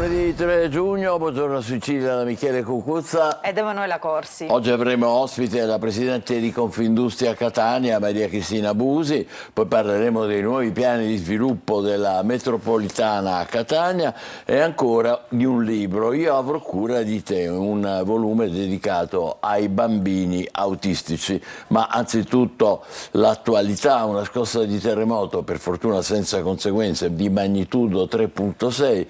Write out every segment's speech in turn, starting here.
Mercoledì 3 giugno, buongiorno Sicilia da Michele Cucuzza ed Emanuela Corsi. Oggi avremo ospite la Presidente di Confindustria Catania, Maria Cristina Busi, poi parleremo dei nuovi piani di sviluppo della metropolitana a Catania e ancora di un libro, Io avrò cura di te, un volume dedicato ai bambini autistici. Ma anzitutto l'attualità, una scossa di terremoto, per fortuna senza conseguenze, di magnitudo 3,6,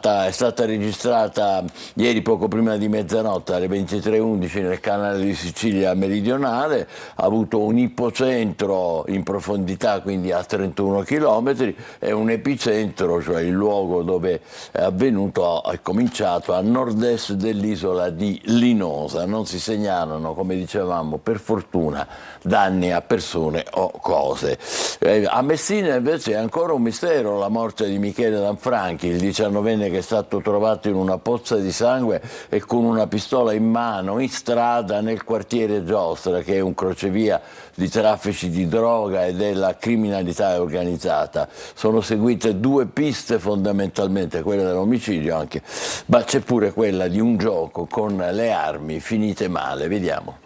è stata registrata ieri poco prima di mezzanotte alle 23:11 nel canale di Sicilia meridionale, ha avuto un ipocentro in profondità, quindi a 31 km, e un epicentro, cioè il luogo dove è avvenuto, è cominciato a nord-est dell'isola di Linosa. Non si segnalano, come dicevamo, per fortuna danni a persone o cose. A Messina invece è ancora un mistero la morte di Michele Lanfranchi, il 19enne che è stato trovato in una pozza di sangue e con una pistola in mano in strada nel quartiere Giostra, che è un crocevia di traffici di droga e della criminalità organizzata. Sono seguite due piste fondamentalmente, quella dell'omicidio anche, ma c'è pure quella di un gioco con le armi finite male. Vediamo.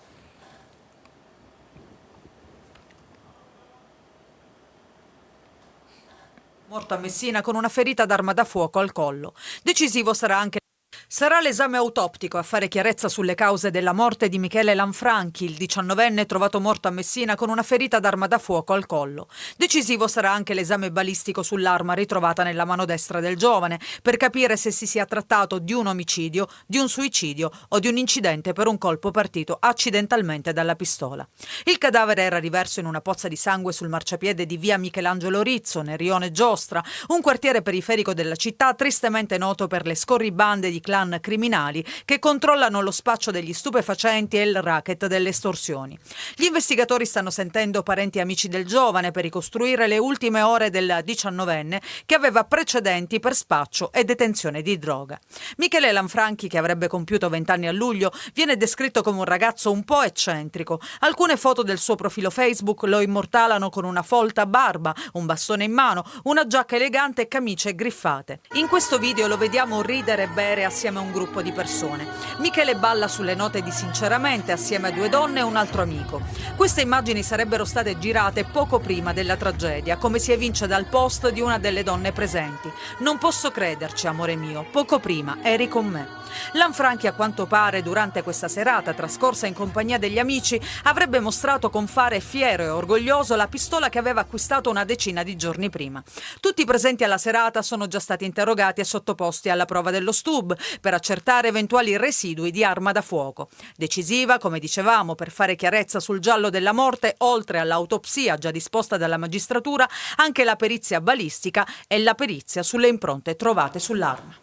Morto a Messina con una ferita d'arma da fuoco al collo. Decisivo sarà l'esame autoptico a fare chiarezza sulle cause della morte di Michele Lanfranchi, il 19enne trovato morto a Messina con una ferita d'arma da fuoco al collo. Decisivo sarà anche l'esame balistico sull'arma ritrovata nella mano destra del giovane, per capire se si sia trattato di un omicidio, di un suicidio o di un incidente per un colpo partito accidentalmente dalla pistola. Il cadavere era riverso in una pozza di sangue sul marciapiede di via Michelangelo Rizzo, nel rione Giostra, un quartiere periferico della città tristemente noto per le scorribande di clan criminali che controllano lo spaccio degli stupefacenti e il racket delle estorsioni. Gli investigatori stanno sentendo parenti e amici del giovane per ricostruire le ultime ore del 19enne che aveva precedenti per spaccio e detenzione di droga. Michele Lanfranchi, che avrebbe compiuto 20 anni a luglio, viene descritto come un ragazzo un po' eccentrico. Alcune foto del suo profilo Facebook lo immortalano con una folta barba, un bastone in mano, una giacca elegante e camicie griffate. In questo video lo vediamo ridere e bere assieme a un gruppo di persone. Michele balla sulle note di Sinceramente assieme a due donne e un altro amico. Queste immagini sarebbero state girate poco prima della tragedia, come si evince dal post di una delle donne presenti. Non posso crederci, amore mio, poco prima eri con me. Lanfranchi, a quanto pare, durante questa serata trascorsa in compagnia degli amici, avrebbe mostrato con fare fiero e orgoglioso la pistola che aveva acquistato una decina di giorni prima. Tutti i presenti alla serata sono già stati interrogati e sottoposti alla prova dello STUB per accertare eventuali residui di arma da fuoco. Decisiva, come dicevamo, per fare chiarezza sul giallo della morte, oltre all'autopsia già disposta dalla magistratura, anche la perizia balistica e la perizia sulle impronte trovate sull'arma.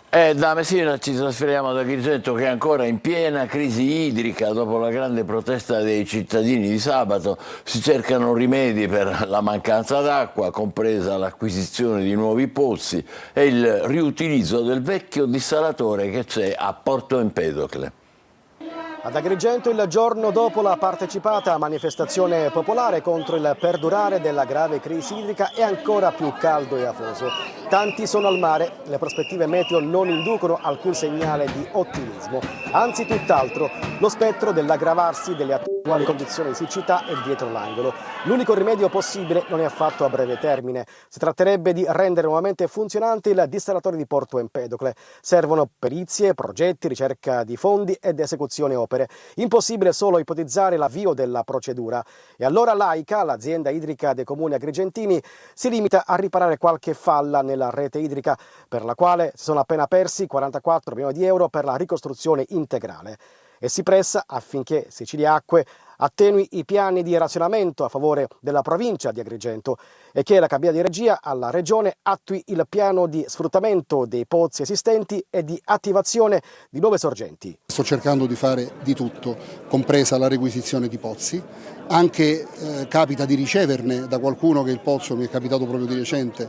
Da Messina ci trasferiamo ad Agrigento, che è ancora in piena crisi idrica. Dopo la grande protesta dei cittadini di sabato si cercano rimedi per la mancanza d'acqua, compresa l'acquisizione di nuovi pozzi e il riutilizzo del vecchio dissalatore che c'è a Porto Empedocle. Ad Agrigento, il giorno dopo la partecipata manifestazione popolare contro il perdurare della grave crisi idrica, è ancora più caldo e afoso. Tanti sono al mare, le prospettive meteo non inducono alcun segnale di ottimismo, anzi tutt'altro, lo spettro dell'aggravarsi delle attuali condizioni di siccità è dietro l'angolo. L'unico rimedio possibile non è affatto a breve termine, si tratterebbe di rendere nuovamente funzionante il dissalatore di Porto Empedocle. Servono perizie, progetti, ricerca di fondi ed esecuzione opere. Impossibile solo ipotizzare l'avvio della procedura. E allora l'AICA, l'azienda idrica dei comuni agrigentini, si limita a riparare qualche falla nella rete idrica, per la quale si sono appena persi 44 milioni di euro per la ricostruzione integrale. E si pressa affinché Sicilia Acque attenui i piani di razionamento a favore della provincia di Agrigento e che la cabina di regia alla regione attui il piano di sfruttamento dei pozzi esistenti e di attivazione di nuove sorgenti. Sto cercando di fare di tutto, compresa la requisizione di pozzi. Anche capita di riceverne da qualcuno che il pozzo, mi è capitato proprio di recente,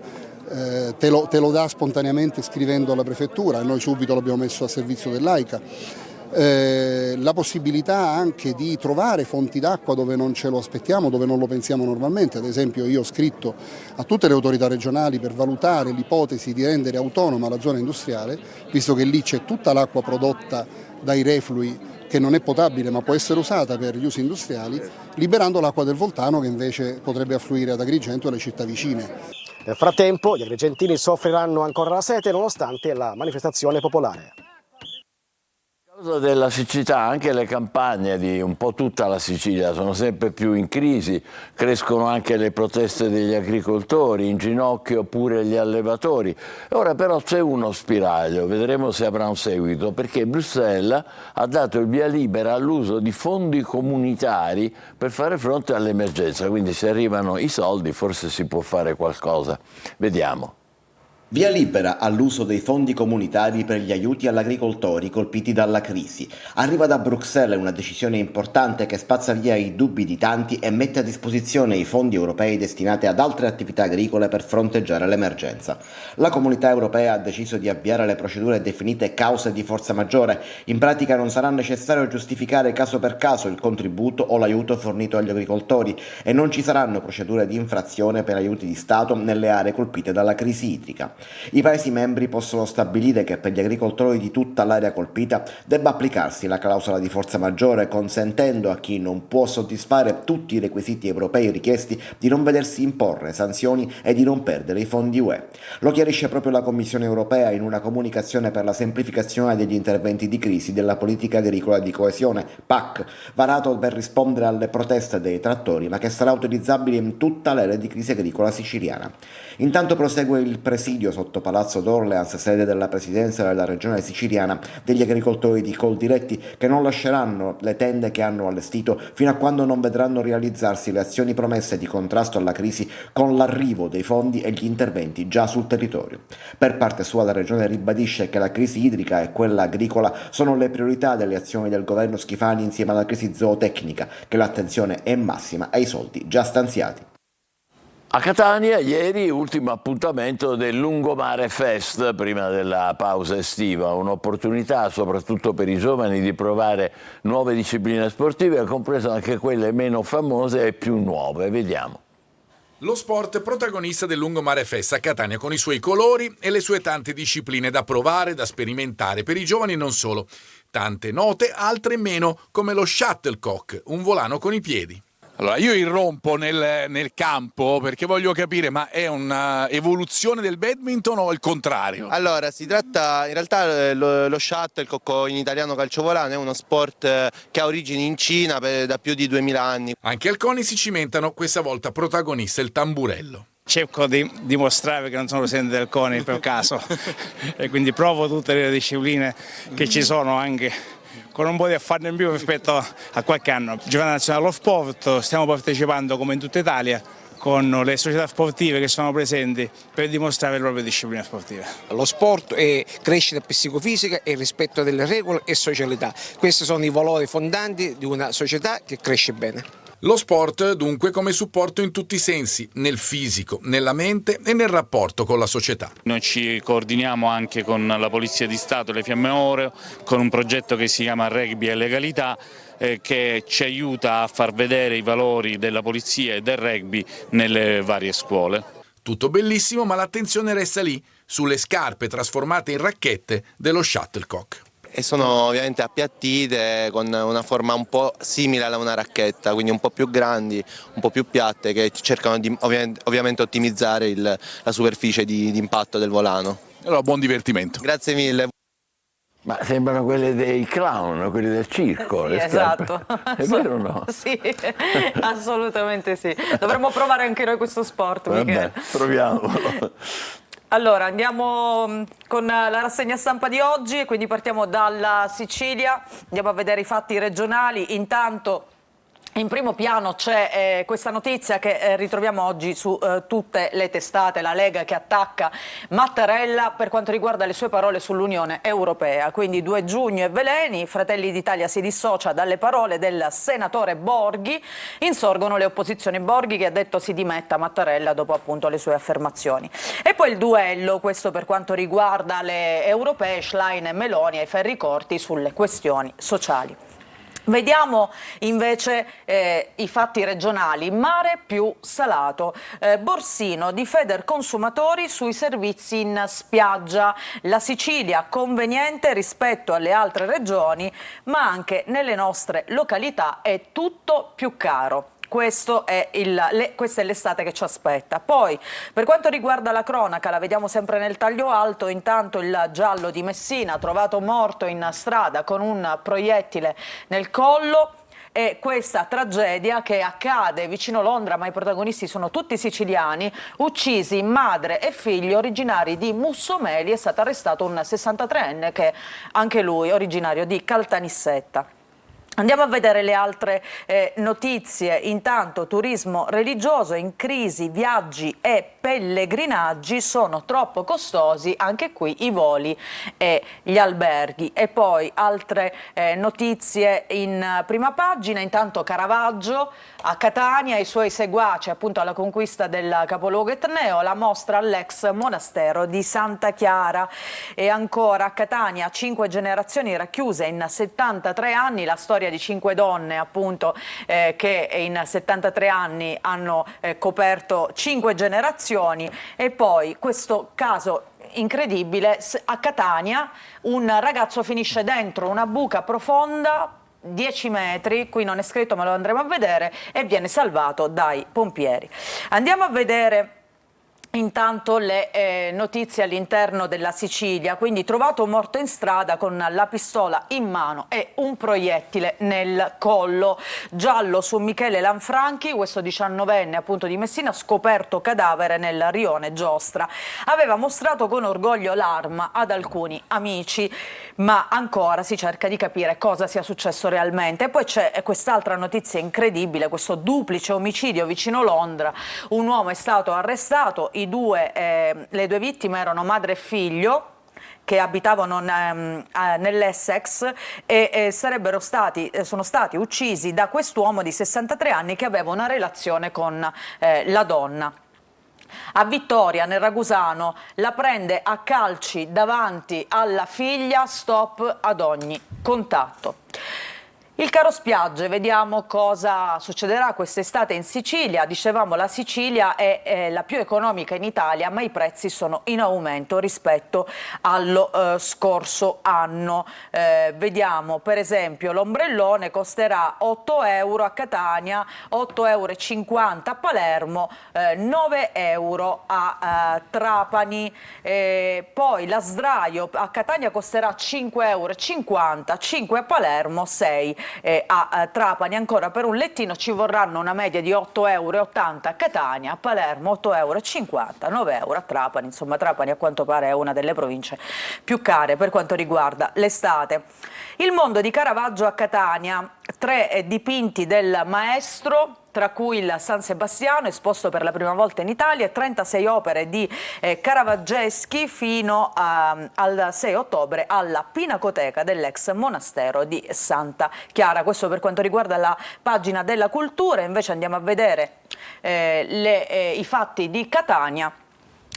te lo dà spontaneamente scrivendo alla prefettura e noi subito l'abbiamo messo a servizio dell'AICA. la possibilità anche di trovare fonti d'acqua dove non ce lo aspettiamo, dove non lo pensiamo normalmente. Ad esempio io ho scritto a tutte le autorità regionali per valutare l'ipotesi di rendere autonoma la zona industriale, visto che lì c'è tutta l'acqua prodotta dai reflui che non è potabile ma può essere usata per gli usi industriali, liberando l'acqua del Voltano che invece potrebbe affluire ad Agrigento e alle città vicine. Nel frattempo gli agrigentini soffriranno ancora la sete nonostante la manifestazione popolare. A causa della siccità anche le campagne di un po' tutta la Sicilia sono sempre più in crisi, crescono anche le proteste degli agricoltori, in ginocchio pure gli allevatori. Ora però c'è uno spiraglio, vedremo se avrà un seguito, perché Bruxelles ha dato il via libera all'uso di fondi comunitari per fare fronte all'emergenza, quindi se arrivano i soldi forse si può fare qualcosa. Vediamo. Via libera all'uso dei fondi comunitari per gli aiuti agli agricoltori colpiti dalla crisi. Arriva da Bruxelles una decisione importante che spazza via i dubbi di tanti e mette a disposizione i fondi europei destinati ad altre attività agricole per fronteggiare l'emergenza. La Comunità Europea ha deciso di avviare le procedure definite cause di forza maggiore. In pratica non sarà necessario giustificare caso per caso il contributo o l'aiuto fornito agli agricoltori e non ci saranno procedure di infrazione per aiuti di Stato nelle aree colpite dalla crisi idrica. I Paesi membri possono stabilire che per gli agricoltori di tutta l'area colpita debba applicarsi la clausola di forza maggiore, consentendo a chi non può soddisfare tutti i requisiti europei richiesti di non vedersi imporre sanzioni e di non perdere i fondi UE. Lo chiarisce proprio la Commissione europea in una comunicazione per la semplificazione degli interventi di crisi della politica agricola di coesione, PAC, varato per rispondere alle proteste dei trattori, ma che sarà utilizzabile in tutta l'area di crisi agricola siciliana. Intanto prosegue il presidio sotto Palazzo d'Orleans, sede della presidenza della regione siciliana, degli agricoltori di Coldiretti, che non lasceranno le tende che hanno allestito fino a quando non vedranno realizzarsi le azioni promesse di contrasto alla crisi con l'arrivo dei fondi e gli interventi già sul territorio. Per parte sua la regione ribadisce che la crisi idrica e quella agricola sono le priorità delle azioni del governo Schifani insieme alla crisi zootecnica, che l'attenzione è massima ai soldi già stanziati. A Catania ieri ultimo appuntamento del Lungomare Fest prima della pausa estiva, un'opportunità soprattutto per i giovani di provare nuove discipline sportive, compreso anche quelle meno famose e più nuove. Vediamo. Lo sport protagonista del Lungomare Fest a Catania con i suoi colori e le sue tante discipline da provare, da sperimentare, per i giovani e non solo. Tante note, altre meno, come lo shuttlecock, un volano con i piedi. Allora, io irrompo nel campo perché voglio capire, ma è un'evoluzione del badminton o il contrario? Allora, si tratta, in realtà lo shuttlecock, in italiano calciovolano, è uno sport che ha origini in Cina da più di 2000 anni. Anche al CONI si cimentano, questa volta protagonista il tamburello. Cerco di dimostrare che non sono presidente del CONI per caso e quindi provo tutte le discipline che ci sono anche con un po' di affanno in più rispetto a qualche anno. Giornata Nazionale dello Sport, stiamo partecipando come in tutta Italia con le società sportive che sono presenti per dimostrare le proprie discipline sportive. Lo sport è crescita psicofisica e rispetto delle regole e socialità. Questi sono i valori fondanti di una società che cresce bene. Lo sport dunque come supporto in tutti i sensi, nel fisico, nella mente e nel rapporto con la società. Noi ci coordiniamo anche con la Polizia di Stato e le Fiamme Oro, con un progetto che si chiama Rugby e Legalità, che ci aiuta a far vedere i valori della polizia e del rugby nelle varie scuole. Tutto bellissimo, ma l'attenzione resta lì, sulle scarpe trasformate in racchette dello shuttlecock. E sono ovviamente appiattite con una forma un po' simile a una racchetta, quindi un po' più grandi, un po' più piatte, che cercano di ovviamente ottimizzare la superficie di impatto del volano. Allora, buon divertimento. Grazie mille. Ma sembrano quelle dei clown, quelli del circo. Sì, esatto. È vero o no? Sì, assolutamente sì. Dovremmo provare anche noi questo sport. Vabbè, proviamolo. Allora, andiamo con la rassegna stampa di oggi e quindi partiamo dalla Sicilia, andiamo a vedere i fatti regionali. Intanto In primo piano c'è questa notizia che ritroviamo oggi su tutte le testate, la Lega che attacca Mattarella per quanto riguarda le sue parole sull'Unione Europea. Quindi 2 giugno e veleni, Fratelli d'Italia si dissocia dalle parole del senatore Borghi, insorgono le opposizioni. Borghi che ha detto si dimetta Mattarella dopo appunto le sue affermazioni. E poi il duello, questo per quanto riguarda le europee, Schlein e Meloni ai ferri corti sulle questioni sociali. Vediamo invece i fatti regionali. Mare più salato. Borsino di Federconsumatori sui servizi in spiaggia. La Sicilia conveniente rispetto alle altre regioni, ma anche nelle nostre località è tutto più caro. Questa è l'estate che ci aspetta. Poi, per quanto riguarda la cronaca, la vediamo sempre nel taglio alto. Intanto il giallo di Messina, trovato morto in strada con un proiettile nel collo. E questa tragedia che accade vicino Londra, ma i protagonisti sono tutti siciliani, uccisi madre e figlio originari di Mussomeli. È stato arrestato un 63enne che anche lui originario di Caltanissetta. Andiamo a vedere le altre notizie. Intanto turismo religioso in crisi, viaggi e pellegrinaggi sono troppo costosi, anche qui i voli e gli alberghi. E poi altre notizie in prima pagina. Intanto Caravaggio a Catania, i suoi seguaci appunto alla conquista del capoluogo etneo, la mostra all'ex monastero di Santa Chiara. E ancora a Catania 5 generazioni racchiuse in 73 anni, la storia di 5 donne appunto che in 73 anni hanno coperto 5 generazioni. E poi questo caso incredibile a Catania, un ragazzo finisce dentro una buca profonda 10 metri, qui non è scritto ma lo andremo a vedere, e viene salvato dai pompieri. Andiamo a vedere intanto le notizie all'interno della Sicilia. Quindi trovato morto in strada con la pistola in mano e un proiettile nel collo. Giallo su Michele Lanfranchi, questo 19enne appunto di Messina, scoperto cadavere nel rione Giostra. Aveva mostrato con orgoglio l'arma ad alcuni amici, ma ancora si cerca di capire cosa sia successo realmente. E poi c'è quest'altra notizia incredibile, questo duplice omicidio vicino Londra. Un uomo è stato arrestato, le due vittime erano madre e figlio che abitavano nell'Essex e sono stati uccisi da quest'uomo di 63 anni che aveva una relazione con la donna. A Vittoria, nel Ragusano, la prende a calci davanti alla figlia, stop ad ogni contatto. Il caro spiagge, vediamo cosa succederà quest'estate in Sicilia. Dicevamo la Sicilia è la più economica in Italia, ma i prezzi sono in aumento rispetto allo scorso anno. Vediamo per esempio l'ombrellone costerà 8 euro a Catania, 8,50 euro a Palermo, 9 euro a Trapani. Poi la sdraio a Catania costerà 5,50 euro, 5 a Palermo, 6 a Trapani. Ancora per un lettino ci vorranno una media di 8,80 euro a Catania, a Palermo 8,50 euro, 9 euro a Trapani. Insomma, Trapani a quanto pare è una delle province più care per quanto riguarda l'estate. Il mondo di Caravaggio a Catania, 3 dipinti del maestro, tra cui il San Sebastiano, esposto per la prima volta in Italia, e 36 opere di caravaggeschi fino al 6 ottobre alla Pinacoteca dell'ex monastero di Santa Chiara. Questo per quanto riguarda la pagina della cultura. Invece andiamo a vedere i fatti di Catania.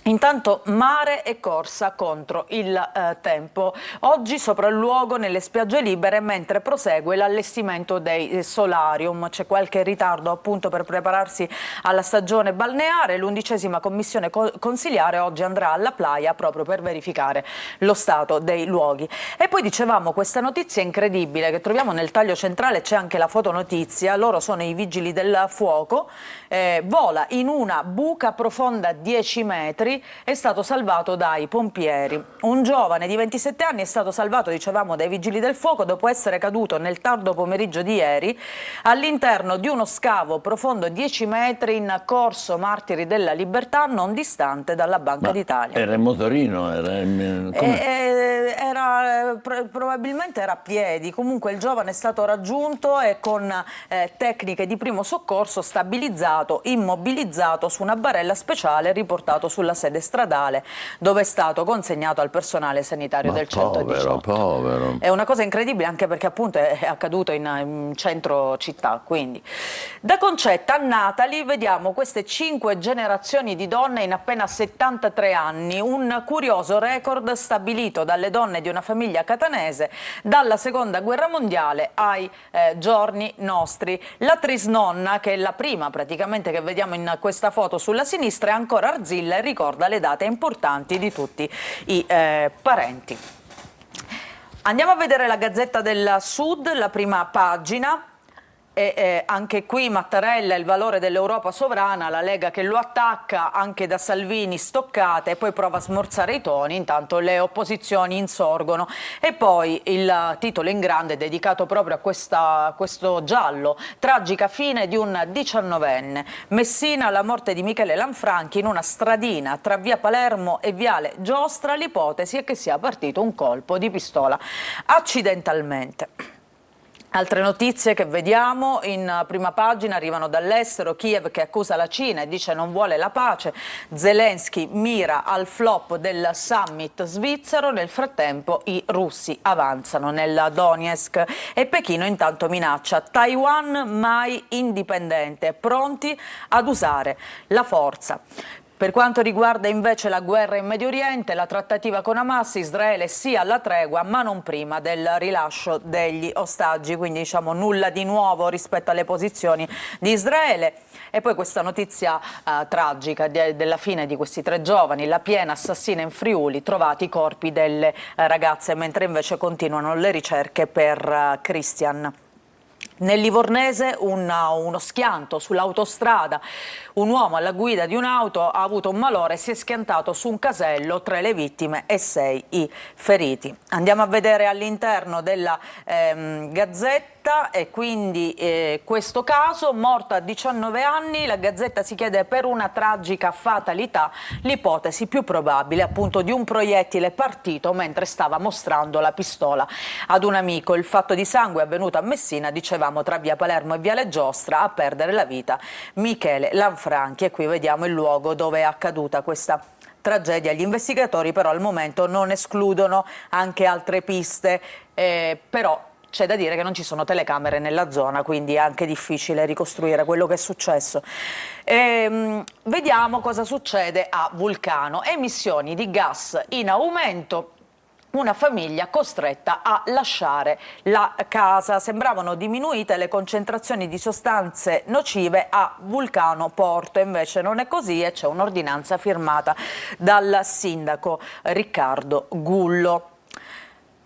Intanto mare e corsa contro il tempo. Oggi sopralluogo nelle spiagge libere mentre prosegue l'allestimento dei solarium. C'è qualche ritardo appunto per prepararsi alla stagione balneare. L'11ª commissione consiliare oggi andrà alla Playa proprio per verificare lo stato dei luoghi. E poi dicevamo questa notizia incredibile che troviamo nel taglio centrale, c'è anche la fotonotizia. Loro sono i vigili del fuoco. Vola in una buca profonda 10 metri. È stato salvato dai pompieri. Un giovane di 27 anni è stato salvato, dicevamo, dai vigili del fuoco dopo essere caduto nel tardo pomeriggio di ieri all'interno di uno scavo profondo 10 metri in Corso Martiri della Libertà, non distante dalla Banca d'Italia. Era in motorino? probabilmente era a piedi. Comunque il giovane è stato raggiunto e con tecniche di primo soccorso stabilizzato, immobilizzato su una barella speciale e riportato sulla sede stradale, dove è stato consegnato al personale sanitario del 118. Povero. È una cosa incredibile, anche perché appunto è accaduto in centro città. Quindi da Concetta a Natali vediamo queste 5 generazioni di donne in appena 73 anni, un curioso record stabilito dalle donne di una famiglia catanese dalla seconda guerra mondiale ai giorni nostri. La trisnonna, che è la prima praticamente che vediamo in questa foto sulla sinistra, è ancora arzilla e ricorda le date importanti di tutti i parenti. Andiamo a vedere la Gazzetta del Sud, la prima pagina. E anche qui Mattarella, il valore dell'Europa sovrana, la Lega che lo attacca, anche da Salvini stoccate, e poi prova a smorzare i toni, intanto le opposizioni insorgono. E poi il titolo in grande dedicato proprio a questo giallo, tragica fine di un 19enne. Messina, la morte di Michele Lanfranchi in una stradina tra via Palermo e viale Giostra, l'ipotesi è che sia partito un colpo di pistola accidentalmente. Altre notizie che vediamo in prima pagina arrivano dall'estero. Kiev che accusa la Cina e dice non vuole la pace. Zelensky mira al flop del summit svizzero. Nel frattempo i russi avanzano nel Donetsk e Pechino intanto minaccia Taiwan mai indipendente, pronti ad usare la forza. Per quanto riguarda invece la guerra in Medio Oriente, la trattativa con Hamas, Israele sia alla tregua, ma non prima del rilascio degli ostaggi, quindi diciamo nulla di nuovo rispetto alle posizioni di Israele. E poi questa notizia tragica della fine di questi 3 giovani, la piena assassina in Friuli, trovati i corpi delle ragazze, mentre invece continuano le ricerche per Christian. Nel Livornese uno schianto sull'autostrada, un uomo alla guida di un'auto ha avuto un malore e si è schiantato su un casello, 3 le vittime e 6 i feriti. Andiamo a vedere all'interno della Gazzetta e quindi questo caso, morto a 19 anni, la Gazzetta si chiede per una tragica fatalità, l'ipotesi più probabile appunto di un proiettile partito mentre stava mostrando la pistola ad un amico. Il fatto di sangue è avvenuto a Messina, dicevamo tra via Palermo e viale Giostra, a perdere la vita Michele Lanfranchi, e qui vediamo il luogo dove è accaduta questa tragedia. Gli investigatori però al momento non escludono anche altre piste, però c'è da dire che non ci sono telecamere nella zona, quindi è anche difficile ricostruire quello che è successo. Vediamo cosa succede a Vulcano. Emissioni di gas in aumento. Una famiglia costretta a lasciare la casa. Sembravano diminuite le concentrazioni di sostanze nocive a Vulcano Porto, invece non è così e c'è un'ordinanza firmata dal sindaco Riccardo Gullo.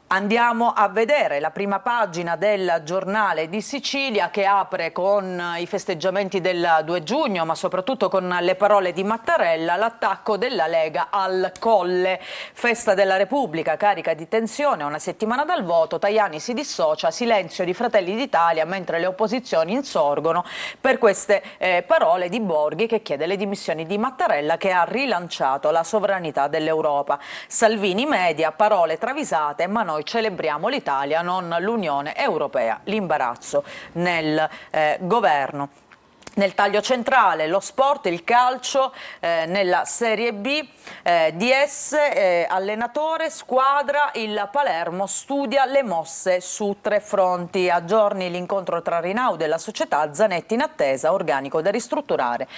Andiamo a vedere la prima pagina del Giornale di Sicilia, che apre con i festeggiamenti del 2 giugno, ma soprattutto con le parole di Mattarella, l'attacco della Lega al Colle. Festa della Repubblica, carica di tensione, una settimana dal voto, Tajani si dissocia, silenzio di Fratelli d'Italia mentre le opposizioni insorgono per queste parole di Borghi, che chiede le dimissioni di Mattarella, che ha rilanciato la sovranità dell'Europa. Salvini media, parole travisate, ma noi celebriamo l'Italia, non l'Unione Europea. L'imbarazzo nel governo. Nel taglio centrale lo sport, il calcio, nella Serie B, DS, allenatore, squadra, il Palermo studia le mosse su 3 fronti. A giorni l'incontro tra Rinaudo e la società, Zanetti in attesa, organico da ristrutturare,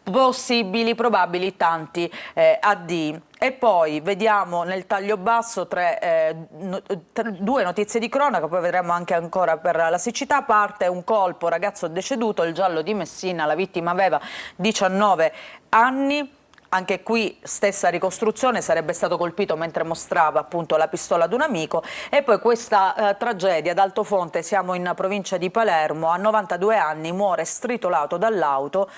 possibili, probabili tanti addii. E poi vediamo nel taglio basso 2 notizie di cronaca, poi vedremo anche ancora per la siccità. Parte un colpo, ragazzo deceduto, il giallo di Messina, la vittima aveva 19 anni. Anche qui stessa ricostruzione, sarebbe stato colpito mentre mostrava appunto la pistola ad un amico. E poi questa tragedia ad Altofonte, siamo in provincia di Palermo, a 92 anni muore stritolato dall'auto.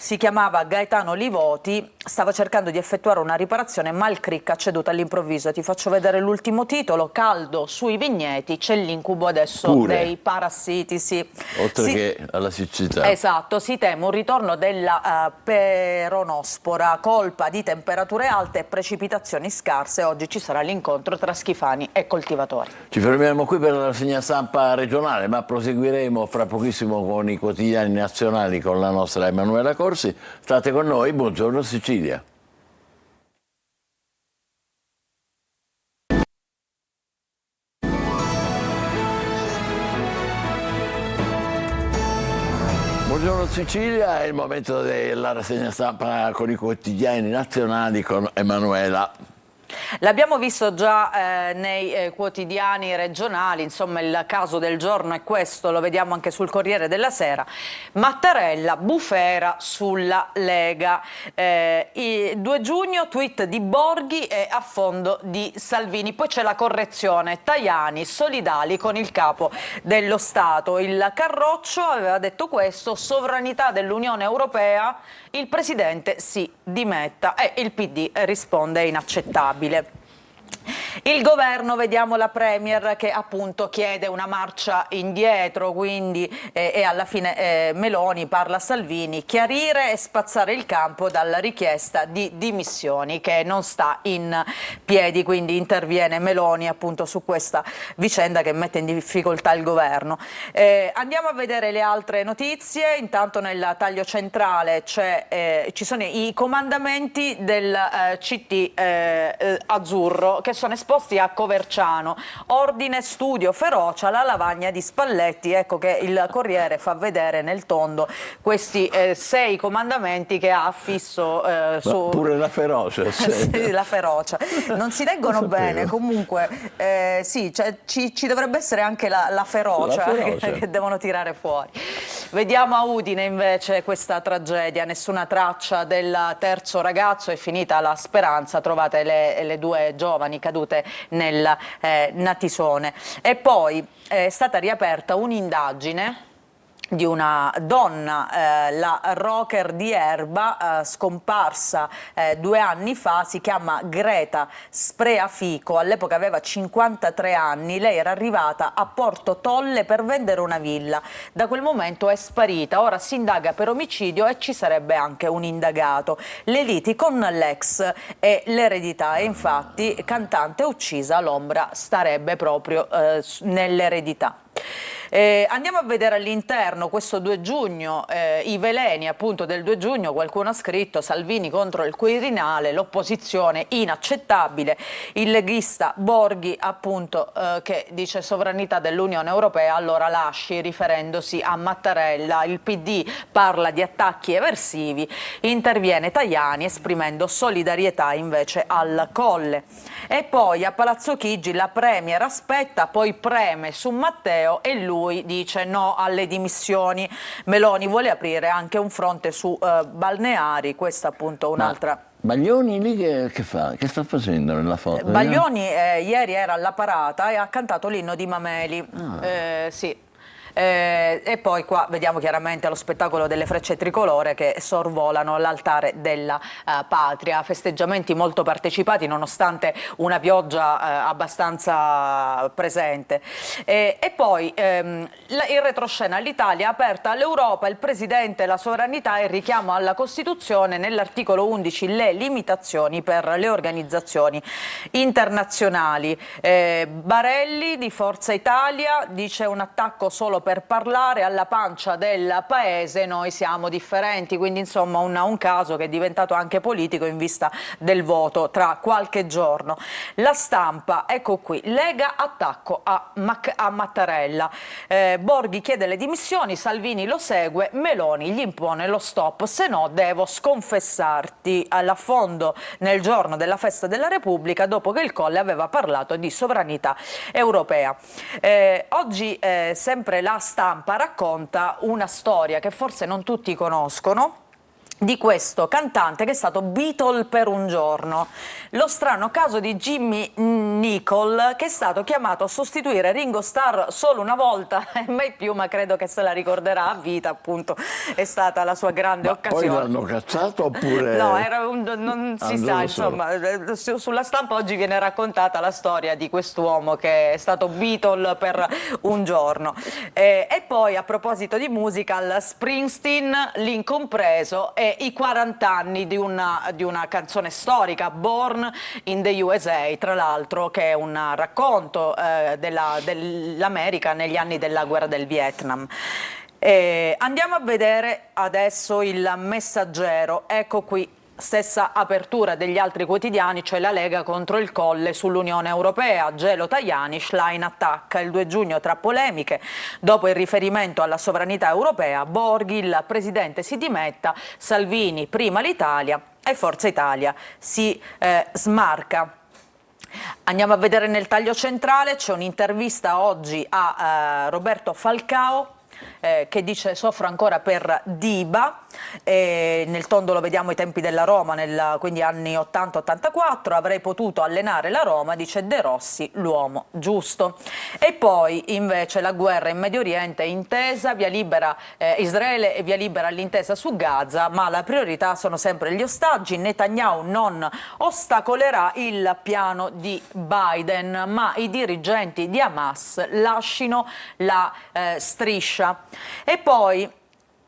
si chiamava Gaetano Livoti, stava cercando di effettuare una riparazione ma il crick ha ceduto all'improvviso. Ti faccio vedere l'ultimo titolo: caldo sui vigneti, c'è l'incubo adesso dei parassiti. Sì. Oltre che alla siccità. Esatto, si teme un ritorno della peronospora, colpa di temperature alte e precipitazioni scarse. Oggi ci sarà l'incontro tra Schifani e coltivatori. Ci fermiamo qui per la rassegna stampa regionale, ma proseguiremo fra pochissimo con i quotidiani nazionali con la nostra Emanuela Corsi. State con noi, buongiorno Sicilia. Buongiorno Sicilia, è il momento della rassegna stampa con i quotidiani nazionali con Emanuela. L'abbiamo visto già nei quotidiani regionali, insomma il caso del giorno è questo, lo vediamo anche sul Corriere della Sera. Mattarella, bufera sulla Lega. 2 giugno, tweet di Borghi e affondo di Salvini. Poi c'è la correzione, Tajani, solidali con il capo dello Stato. Il Carroccio aveva detto questo: sovranità dell'Unione Europea, il Presidente si dimetta, e il PD risponde: è inaccettabile. Il governo, vediamo la Premier che appunto chiede una marcia indietro, quindi e alla fine Meloni parla a Salvini: chiarire e spazzare il campo dalla richiesta di dimissioni che non sta in piedi, quindi interviene Meloni appunto su questa vicenda che mette in difficoltà il governo. Andiamo a vedere le altre notizie. Intanto nel taglio centrale ci sono i comandamenti del CT azzurro che sono esposti a Coverciano. Ordine, studio, ferocia, la lavagna di Spalletti. Ecco che il Corriere fa vedere nel tondo questi 6 comandamenti che ha affisso su... Pure la ferocia. Sì, la ferocia. Non si leggono bene, comunque sì, cioè, ci dovrebbe essere anche la ferocia, che devono tirare fuori. Vediamo a Udine invece questa tragedia: nessuna traccia del terzo ragazzo, è finita la speranza, trovate le 2 giovani cadute nel Natisone. E poi è stata riaperta un'indagine di una donna, la rocker di Erba, scomparsa 2 anni fa, si chiama Greta Spreafico, all'epoca aveva 53 anni, lei era arrivata a Porto Tolle per vendere una villa, da quel momento è sparita, ora si indaga per omicidio e ci sarebbe anche un indagato. Le liti con l'ex e l'eredità, e infatti cantante uccisa, l'ombra starebbe proprio nell'eredità. Andiamo a vedere all'interno questo 2 giugno, i veleni appunto del 2 giugno, qualcuno ha scritto: Salvini contro il Quirinale, l'opposizione inaccettabile, il leghista Borghi appunto che dice sovranità dell'Unione Europea, allora lasci, riferendosi a Mattarella. Il PD parla di attacchi eversivi, interviene Tajani esprimendo solidarietà invece al Colle. E poi a Palazzo Chigi la Premier aspetta, poi preme su Matteo e lui dice no alle dimissioni. Meloni vuole aprire anche un fronte su balneari, questa appunto un'altra. Baglioni lì che fa? Che sta facendo nella foto? Baglioni ieri era alla parata e ha cantato l'inno di Mameli. Sì. E poi qua vediamo chiaramente lo spettacolo delle frecce tricolore che sorvolano l'altare della patria, festeggiamenti molto partecipati nonostante una pioggia abbastanza presente. E poi il retroscena: l'Italia aperta all'Europa, il Presidente la sovranità e richiamo alla Costituzione, nell'articolo 11 le limitazioni per le organizzazioni internazionali. Barelli di Forza Italia dice: un attacco solo per parlare, alla pancia del paese noi siamo differenti, quindi insomma un caso che è diventato anche politico in vista del voto tra qualche giorno. La Stampa, ecco qui, Lega attacco a Mattarella, Borghi chiede le dimissioni, Salvini lo segue, Meloni gli impone lo stop, se no devo sconfessarti, all'affondo nel giorno della festa della Repubblica dopo che il Colle aveva parlato di sovranità europea. Oggi sempre la Stampa racconta una storia che forse non tutti conoscono, di questo cantante che è stato Beatle per un giorno. Lo strano caso di Jimmy Nicol, che è stato chiamato a sostituire Ringo Starr solo una volta e mai più, ma credo che se la ricorderà a vita, appunto è stata la sua grande occasione. Poi l'hanno cazzato oppure... No, non si sa, insomma, sulla stampa oggi viene raccontata la storia di quest'uomo che è stato Beatle per un giorno. E poi, a proposito di musical, Springsteen, l'incompreso, e i 40 anni di una canzone storica, Born in the USA, tra l'altro, che è un racconto dell'America negli anni della guerra del Vietnam. Andiamo a vedere adesso il Messaggero. Ecco qui, stessa apertura degli altri quotidiani, cioè la Lega contro il Colle sull'Unione Europea, Gelo Tajani, Schlein attacca. Il 2 giugno tra polemiche, dopo il riferimento alla sovranità europea, Borghi, il presidente si dimetta, Salvini prima l'Italia e Forza Italia si smarca. Andiamo a vedere nel taglio centrale, c'è un'intervista oggi a Roberto Falcao, che dice soffro ancora per Diba, nel tondo lo vediamo ai tempi della Roma, quindi anni 80-84, avrei potuto allenare la Roma, dice De Rossi, l'uomo giusto. E poi invece la guerra in Medio Oriente, intesa, via libera Israele e via libera l'intesa su Gaza, ma la priorità sono sempre gli ostaggi. Netanyahu non ostacolerà il piano di Biden, ma i dirigenti di Hamas lascino la striscia. E poi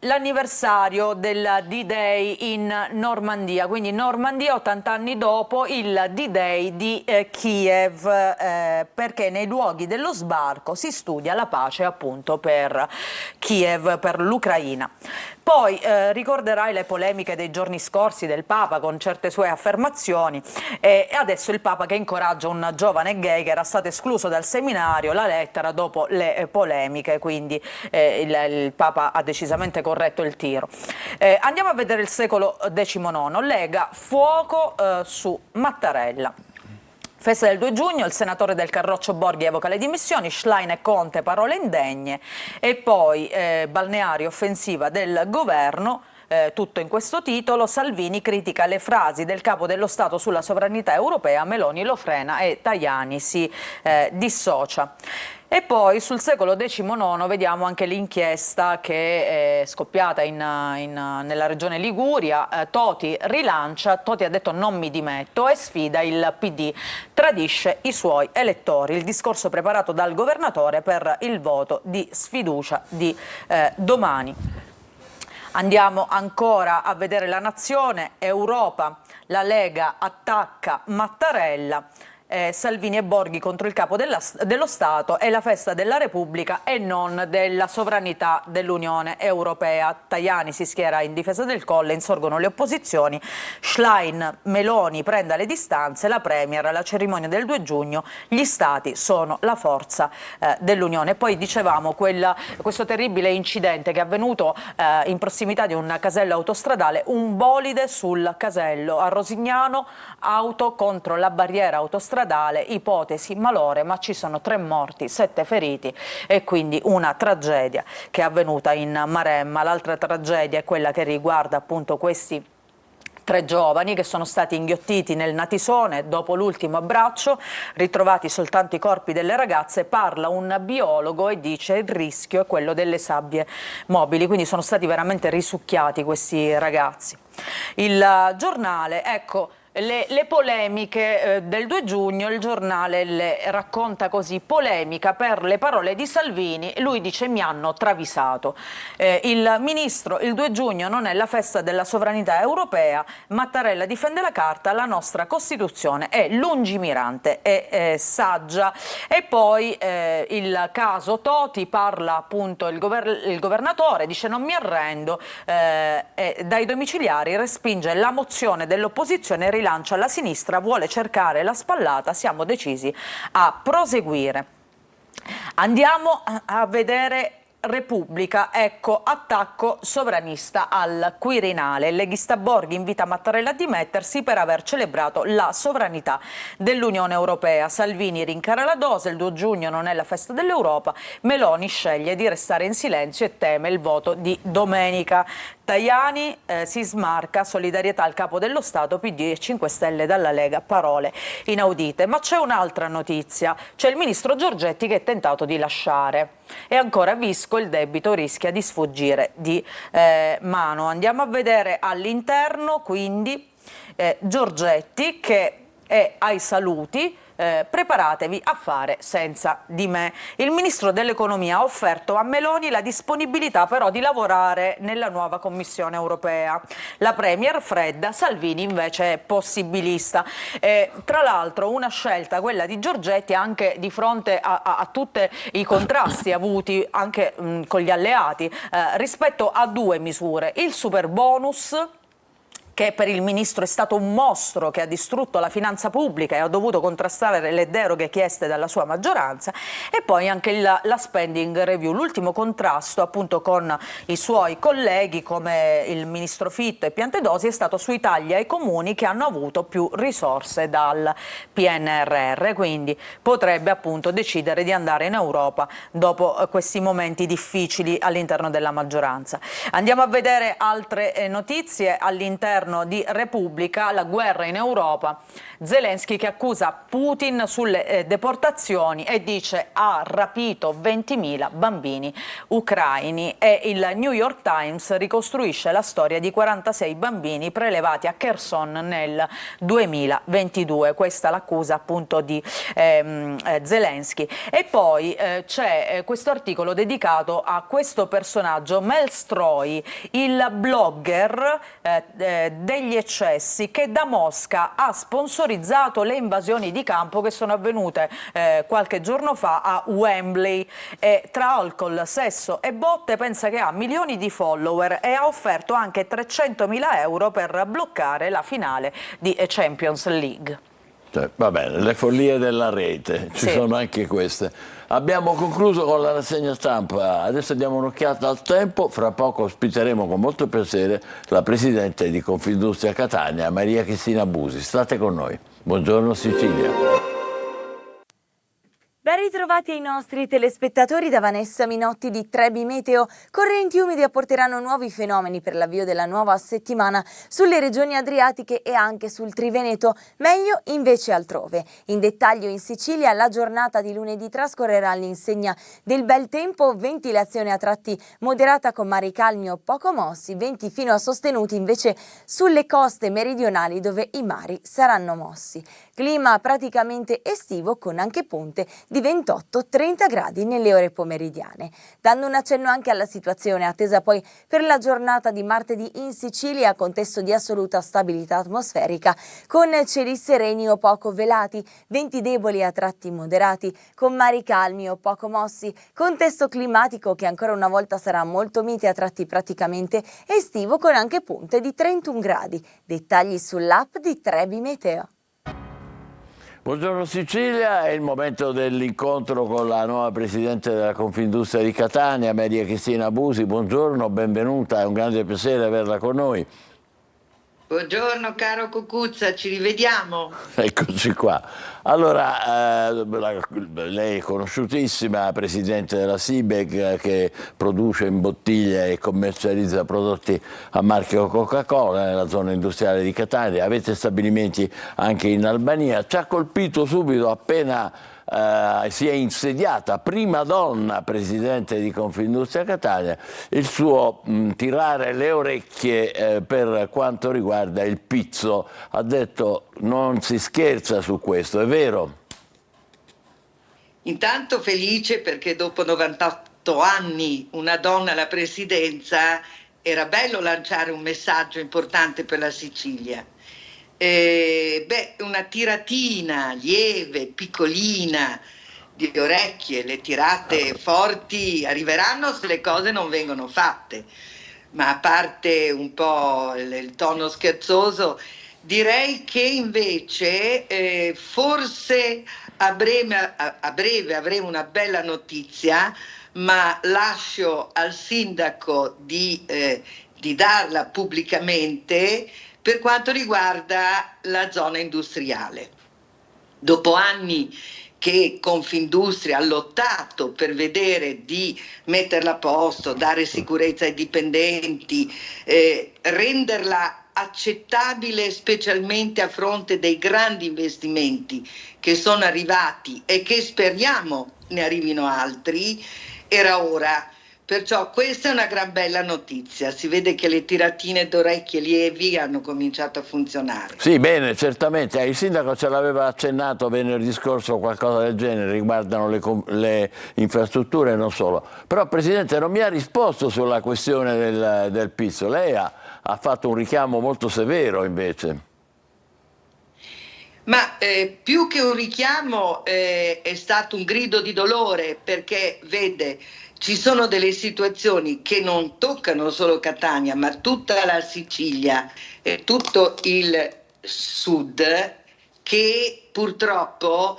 l'anniversario del D-Day in Normandia, quindi Normandia 80 anni dopo il D-Day di Kiev, perché nei luoghi dello sbarco si studia la pace appunto per Kiev, per l'Ucraina. Poi ricorderai le polemiche dei giorni scorsi del Papa con certe sue affermazioni, e adesso il Papa che incoraggia un giovane gay che era stato escluso dal seminario, la lettera dopo le polemiche, quindi il Papa ha decisamente corretto il tiro. Andiamo a vedere il secolo XIX, Lega, fuoco su Mattarella. Festa del 2 giugno, il senatore del Carroccio Borghi evoca le dimissioni, Schlein e Conte parole indegne, e poi balneari offensiva del governo, tutto in questo titolo. Salvini critica le frasi del capo dello Stato sulla sovranità europea, Meloni lo frena e Tajani si dissocia. E poi sul secolo XIX vediamo anche l'inchiesta che è scoppiata nella regione Liguria. Toti rilancia, Toti ha detto non mi dimetto e sfida il PD, tradisce i suoi elettori. Il discorso preparato dal governatore per il voto di sfiducia di domani. Andiamo ancora a vedere La Nazione, Europa, la Lega attacca Mattarella. Salvini e Borghi contro il capo dello Stato, è la festa della Repubblica e non della sovranità dell'Unione Europea. Tajani si schiera in difesa del Colle, insorgono le opposizioni. Schlein, Meloni prenda le distanze, la Premier, la cerimonia del 2 giugno, gli Stati sono la forza dell'Unione. Poi dicevamo questo terribile incidente che è avvenuto in prossimità di un casello autostradale, un bolide sul casello a Rosignano, auto contro la barriera autostradale, ipotesi malore, ma ci sono 3 morti, 7 feriti e quindi una tragedia che è avvenuta in Maremma. L'altra tragedia è quella che riguarda appunto questi 3 giovani che sono stati inghiottiti nel Natisone dopo l'ultimo abbraccio, ritrovati soltanto i corpi delle ragazze. Parla un biologo e dice il rischio è quello delle sabbie mobili, quindi sono stati veramente risucchiati questi ragazzi. Il giornale, ecco, le polemiche del 2 giugno, il giornale le racconta così: polemica per le parole di Salvini, lui dice mi hanno travisato. Il ministro, il 2 giugno non è la festa della sovranità europea, Mattarella difende la Carta, la nostra Costituzione è lungimirante e saggia. E poi il caso Toti, parla appunto il governatore, dice non mi arrendo, dai domiciliari respinge la mozione dell'opposizione, rilancia la sinistra, vuole cercare la spallata, siamo decisi a proseguire. Andiamo a vedere Repubblica, ecco attacco sovranista al Quirinale. Il leghista Borghi invita Mattarella a dimettersi per aver celebrato la sovranità dell'Unione Europea. Salvini rincara la dose, il 2 giugno non è la festa dell'Europa, Meloni sceglie di restare in silenzio e teme il voto di domenica. Tajani si smarca, solidarietà al capo dello Stato, PD e 5 Stelle dalla Lega, parole inaudite. Ma c'è un'altra notizia, c'è il ministro Giorgetti che è tentato di lasciare. E ancora Visco, il debito rischia di sfuggire di mano. Andiamo a vedere all'interno, quindi Giorgetti che è ai saluti. Preparatevi a fare senza di me. Il ministro dell'economia ha offerto a Meloni la disponibilità però di lavorare nella nuova Commissione europea. La premier fredda, Salvini invece è possibilista. Tra l'altro una scelta, quella di Giorgetti, anche di fronte a tutti i contrasti avuti anche con gli alleati rispetto a due misure: il super bonus, che per il ministro è stato un mostro che ha distrutto la finanza pubblica e ha dovuto contrastare le deroghe chieste dalla sua maggioranza, e poi anche la spending review, l'ultimo contrasto appunto con i suoi colleghi come il ministro Fitto e Piantedosi è stato sui tagli ai comuni che hanno avuto più risorse dal PNRR, quindi potrebbe appunto decidere di andare in Europa dopo questi momenti difficili all'interno della maggioranza. Andiamo a vedere altre notizie all'interno di Repubblica. La guerra in Europa, Zelensky che accusa Putin sulle deportazioni e dice ha rapito 20.000 bambini ucraini, e il New York Times ricostruisce la storia di 46 bambini prelevati a Kherson nel 2022. Questa è l'accusa appunto di Zelensky. E poi c'è questo articolo dedicato a questo personaggio, Mel Stroy, il blogger degli eccessi che da Mosca ha sponsorizzato le invasioni di campo che sono avvenute qualche giorno fa a Wembley. Tra alcol, sesso e botte pensa che ha milioni di follower e ha offerto anche 300.000 euro per bloccare la finale di Champions League. Va bene, le follie della rete, ci sono anche queste. Abbiamo concluso con la rassegna stampa, adesso diamo un'occhiata al tempo, fra poco ospiteremo con molto piacere la Presidente di Confindustria Catania, Maria Cristina Busi. State con noi. Buongiorno Sicilia. Ben ritrovati ai nostri telespettatori da Vanessa Minotti di Trebi Meteo. Correnti umidi apporteranno nuovi fenomeni per l'avvio della nuova settimana sulle regioni adriatiche e anche sul Triveneto, meglio invece altrove. In dettaglio in Sicilia la giornata di lunedì trascorrerà all'insegna del bel tempo, ventilazione a tratti moderata con mari calmi o poco mossi, venti fino a sostenuti invece sulle coste meridionali dove i mari saranno mossi. Clima praticamente estivo con anche punte di 28-30 gradi nelle ore pomeridiane. Dando un accenno anche alla situazione attesa poi per la giornata di martedì in Sicilia, contesto di assoluta stabilità atmosferica, con cieli sereni o poco velati, venti deboli a tratti moderati, con mari calmi o poco mossi, contesto climatico che ancora una volta sarà molto mite a tratti praticamente estivo con anche punte di 31 gradi. Dettagli sull'app di Trebi Meteo. Buongiorno Sicilia, è il momento dell'incontro con la nuova Presidente della Confindustria di Catania, Maria Cristina Busi. Buongiorno, benvenuta, è un grande piacere averla con noi. Buongiorno caro Cucuzza, ci rivediamo. Eccoci qua. Allora, lei è conosciutissima, Presidente della SIBEC, che produce, imbottiglia e commercializza prodotti a marchio Coca-Cola nella zona industriale di Catania. Avete stabilimenti anche in Albania. Ci ha colpito subito appena si è insediata, prima donna Presidente di Confindustria Catania, il suo tirare le orecchie per quanto riguarda il pizzo. Ha detto non si scherza su questo, è vero? Intanto felice perché dopo 98 anni una donna alla presidenza era bello lanciare un messaggio importante per la Sicilia. Una tiratina lieve, piccolina di orecchie, le tirate forti arriveranno se le cose non vengono fatte, ma a parte un po' il tono scherzoso, Direi che invece forse a breve avremo una bella notizia, ma lascio al sindaco di darla pubblicamente per quanto riguarda la zona industriale. Dopo anni che Confindustria ha lottato per vedere di metterla a posto, dare sicurezza ai dipendenti, renderla accettabile specialmente a fronte dei grandi investimenti che sono arrivati e che speriamo ne arrivino altri, era ora. Perciò questa è una gran bella notizia, si vede che le tiratine d'orecchie lievi hanno cominciato a funzionare. Sì, bene, certamente. Il sindaco ce l'aveva accennato venerdì scorso, qualcosa del genere, riguardano le infrastrutture e non solo. Però, Presidente, non mi ha risposto sulla questione del pizzo. Lei ha fatto un richiamo molto severo invece. Ma più che un richiamo è stato un grido di dolore, perché vede, ci sono delle situazioni che non toccano solo Catania, ma tutta la Sicilia e tutto il sud, che purtroppo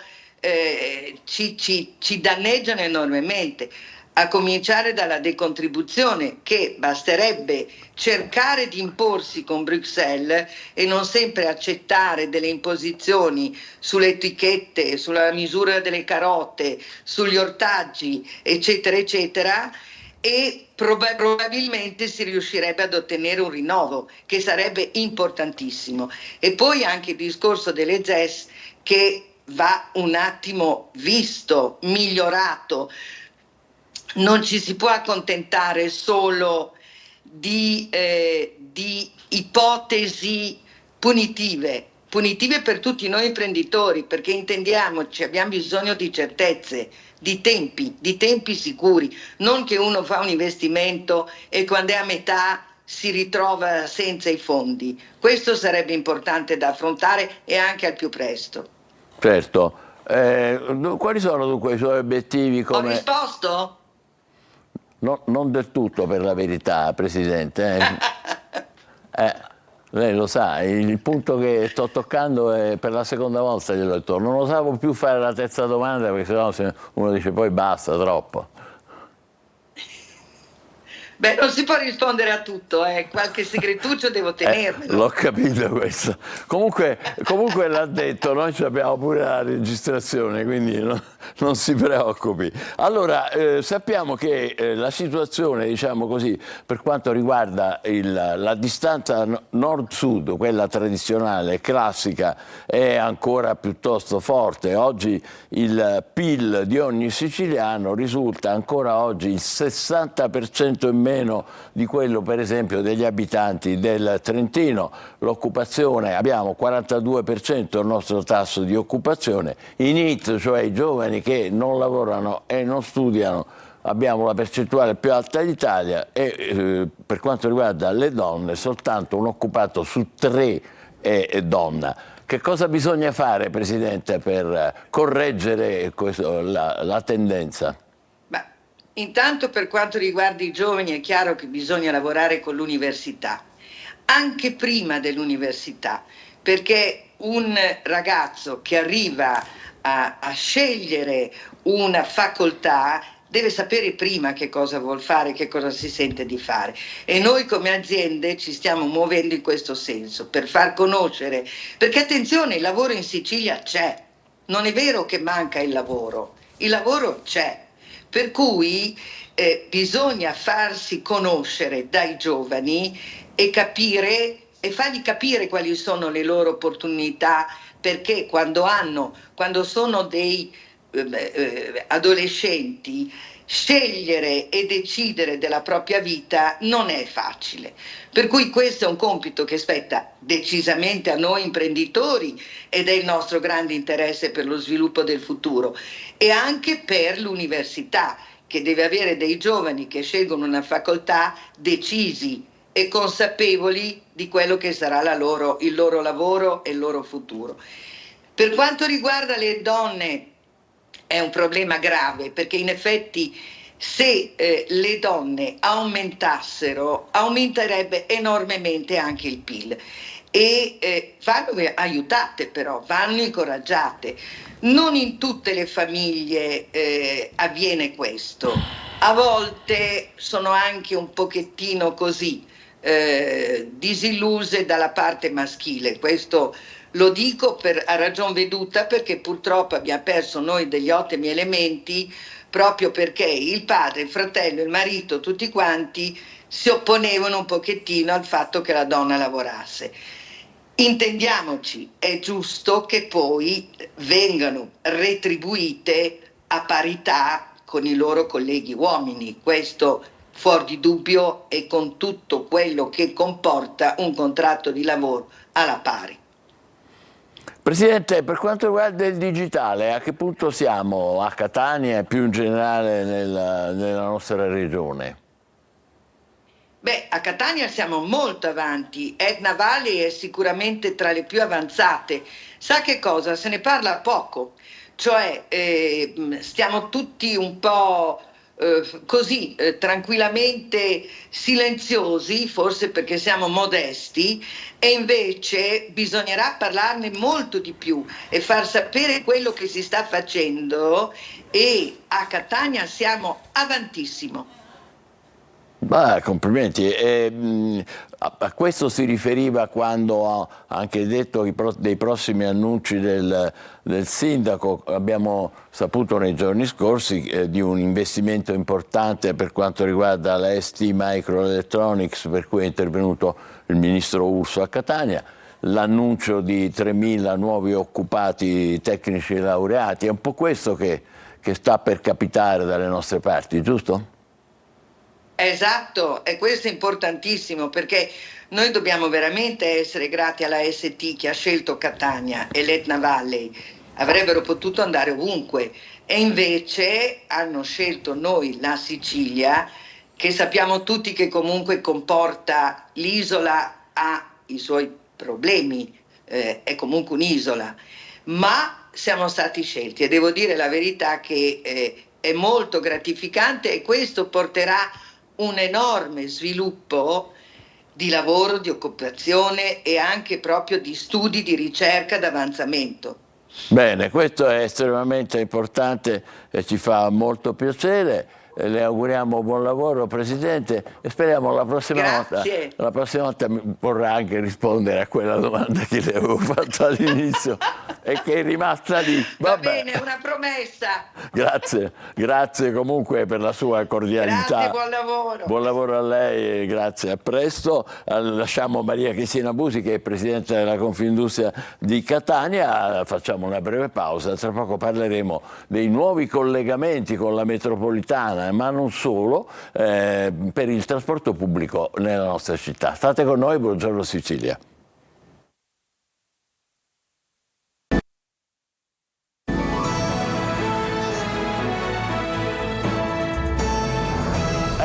ci danneggiano enormemente. A cominciare dalla decontribuzione, che basterebbe cercare di imporsi con Bruxelles e non sempre accettare delle imposizioni sulle etichette, sulla misura delle carote, sugli ortaggi, eccetera, eccetera, e probabilmente si riuscirebbe ad ottenere un rinnovo, che sarebbe importantissimo. E poi anche il discorso delle ZES, che va un attimo visto, migliorato. Non ci si può accontentare solo di ipotesi punitive per tutti noi imprenditori, perché intendiamoci, abbiamo bisogno di certezze, di tempi sicuri, non che uno fa un investimento e quando è a metà si ritrova senza i fondi. Questo sarebbe importante da affrontare e anche al più presto. Certo. Quali sono dunque i suoi obiettivi? Ho risposto? No, non del tutto, per la verità, Presidente. Lei lo sa, il punto che sto toccando è per la seconda volta glielo ritorno. Non osavo più fare la terza domanda, perché sennò uno dice poi basta, troppo. Beh, non si può rispondere a tutto, qualche segretuccio devo tenermelo. L'ho capito questo. Comunque l'ha detto, noi abbiamo pure la registrazione, quindi non si preoccupi. Allora, sappiamo che la situazione, diciamo così, per quanto riguarda la distanza nord-sud, quella tradizionale, classica, è ancora piuttosto forte. Oggi il PIL di ogni siciliano risulta ancora oggi il 60% in meno di quello, per esempio, degli abitanti del Trentino. L'occupazione, abbiamo 42% il nostro tasso di occupazione. I NEET, cioè i giovani che non lavorano e non studiano, abbiamo la percentuale più alta d'Italia e per quanto riguarda le donne soltanto un occupato su 3 è donna. Che cosa bisogna fare, Presidente, per correggere la tendenza? Intanto, per quanto riguarda i giovani, è chiaro che bisogna lavorare con l'università, anche prima dell'università, perché un ragazzo che arriva a scegliere una facoltà deve sapere prima che cosa vuol fare, che cosa si sente di fare. E noi come aziende ci stiamo muovendo in questo senso, per far conoscere, perché attenzione, il lavoro in Sicilia c'è, non è vero che manca il lavoro c'è. Per cui bisogna farsi conoscere dai giovani e fargli capire quali sono le loro opportunità, perché quando sono dei adolescenti, scegliere e decidere della propria vita non è facile. Per cui questo è un compito che spetta decisamente a noi imprenditori ed è il nostro grande interesse per lo sviluppo del futuro, e anche per l'università, che deve avere dei giovani che scelgono una facoltà decisi e consapevoli di quello che sarà il loro lavoro e il loro futuro. Per quanto riguarda le donne è un problema grave, perché in effetti se le donne aumentassero, aumenterebbe enormemente anche il PIL. e vanno aiutate, però vanno incoraggiate. Non in tutte le famiglie avviene questo, a volte sono anche un pochettino così disilluse dalla parte maschile. Questo lo dico a ragion veduta, perché purtroppo abbiamo perso noi degli ottimi elementi, proprio perché il padre, il fratello, il marito, tutti quanti si opponevano un pochettino al fatto che la donna lavorasse. Intendiamoci, è giusto che poi vengano retribuite a parità con i loro colleghi uomini, questo fuori di dubbio, e con tutto quello che comporta un contratto di lavoro alla pari. Presidente, per quanto riguarda il digitale, a che punto siamo a Catania e più in generale nella nostra regione? Beh, a Catania siamo molto avanti, Etna Valley è sicuramente tra le più avanzate. Sa che cosa? Se ne parla poco, cioè stiamo tutti un po' così tranquillamente silenziosi, forse perché siamo modesti, e invece bisognerà parlarne molto di più e far sapere quello che si sta facendo, e a Catania siamo avantissimo. Beh, complimenti. A questo si riferiva quando ha anche detto dei prossimi annunci del sindaco. Abbiamo saputo nei giorni scorsi di un investimento importante per quanto riguarda la ST Microelectronics, per cui è intervenuto il ministro Urso a Catania, l'annuncio di 3.000 nuovi occupati tecnici laureati. È un po' questo che sta per capitare dalle nostre parti, giusto? Esatto, e questo è importantissimo, perché noi dobbiamo veramente essere grati alla ST che ha scelto Catania e l'Etna Valley. Avrebbero potuto andare ovunque e invece hanno scelto noi, la Sicilia, che sappiamo tutti che comunque comporta, l'isola ha i suoi problemi, è comunque un'isola, ma siamo stati scelti e devo dire la verità che è molto gratificante, e questo porterà un enorme sviluppo di lavoro, di occupazione e anche proprio di studi di ricerca d'avanzamento. Bene, questo è estremamente importante e ci fa molto piacere. Le auguriamo buon lavoro, Presidente, e speriamo la prossima volta mi vorrà anche rispondere a quella domanda che le avevo fatto all'inizio e che è rimasta lì. Va bene, è una promessa. Grazie comunque per la sua cordialità. Grazie, buon lavoro. Buon lavoro a lei e grazie, a presto. Lasciamo Maria Cristina Busi, che è Presidente della Confindustria di Catania, facciamo una breve pausa, tra poco parleremo dei nuovi collegamenti con la metropolitana, ma non solo, per il trasporto pubblico nella nostra città. State con noi, buongiorno Sicilia.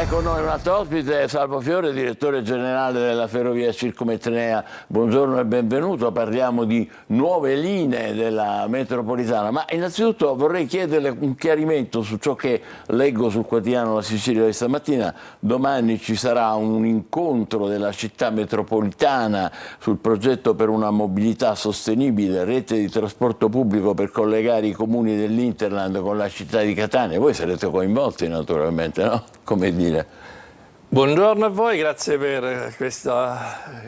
Con noi un altro ospite, Salvo Fiore, direttore generale della Ferrovia Circumetnea. Buongiorno e benvenuto. Parliamo di nuove linee della metropolitana, ma innanzitutto vorrei chiederle un chiarimento su ciò che leggo sul quotidiano La Sicilia di stamattina. Domani ci sarà un incontro della città metropolitana sul progetto per una mobilità sostenibile, rete di trasporto pubblico per collegare i comuni dell'Interland con la città di Catania. Voi sarete coinvolti naturalmente, no? Come dire. Buongiorno a voi, grazie per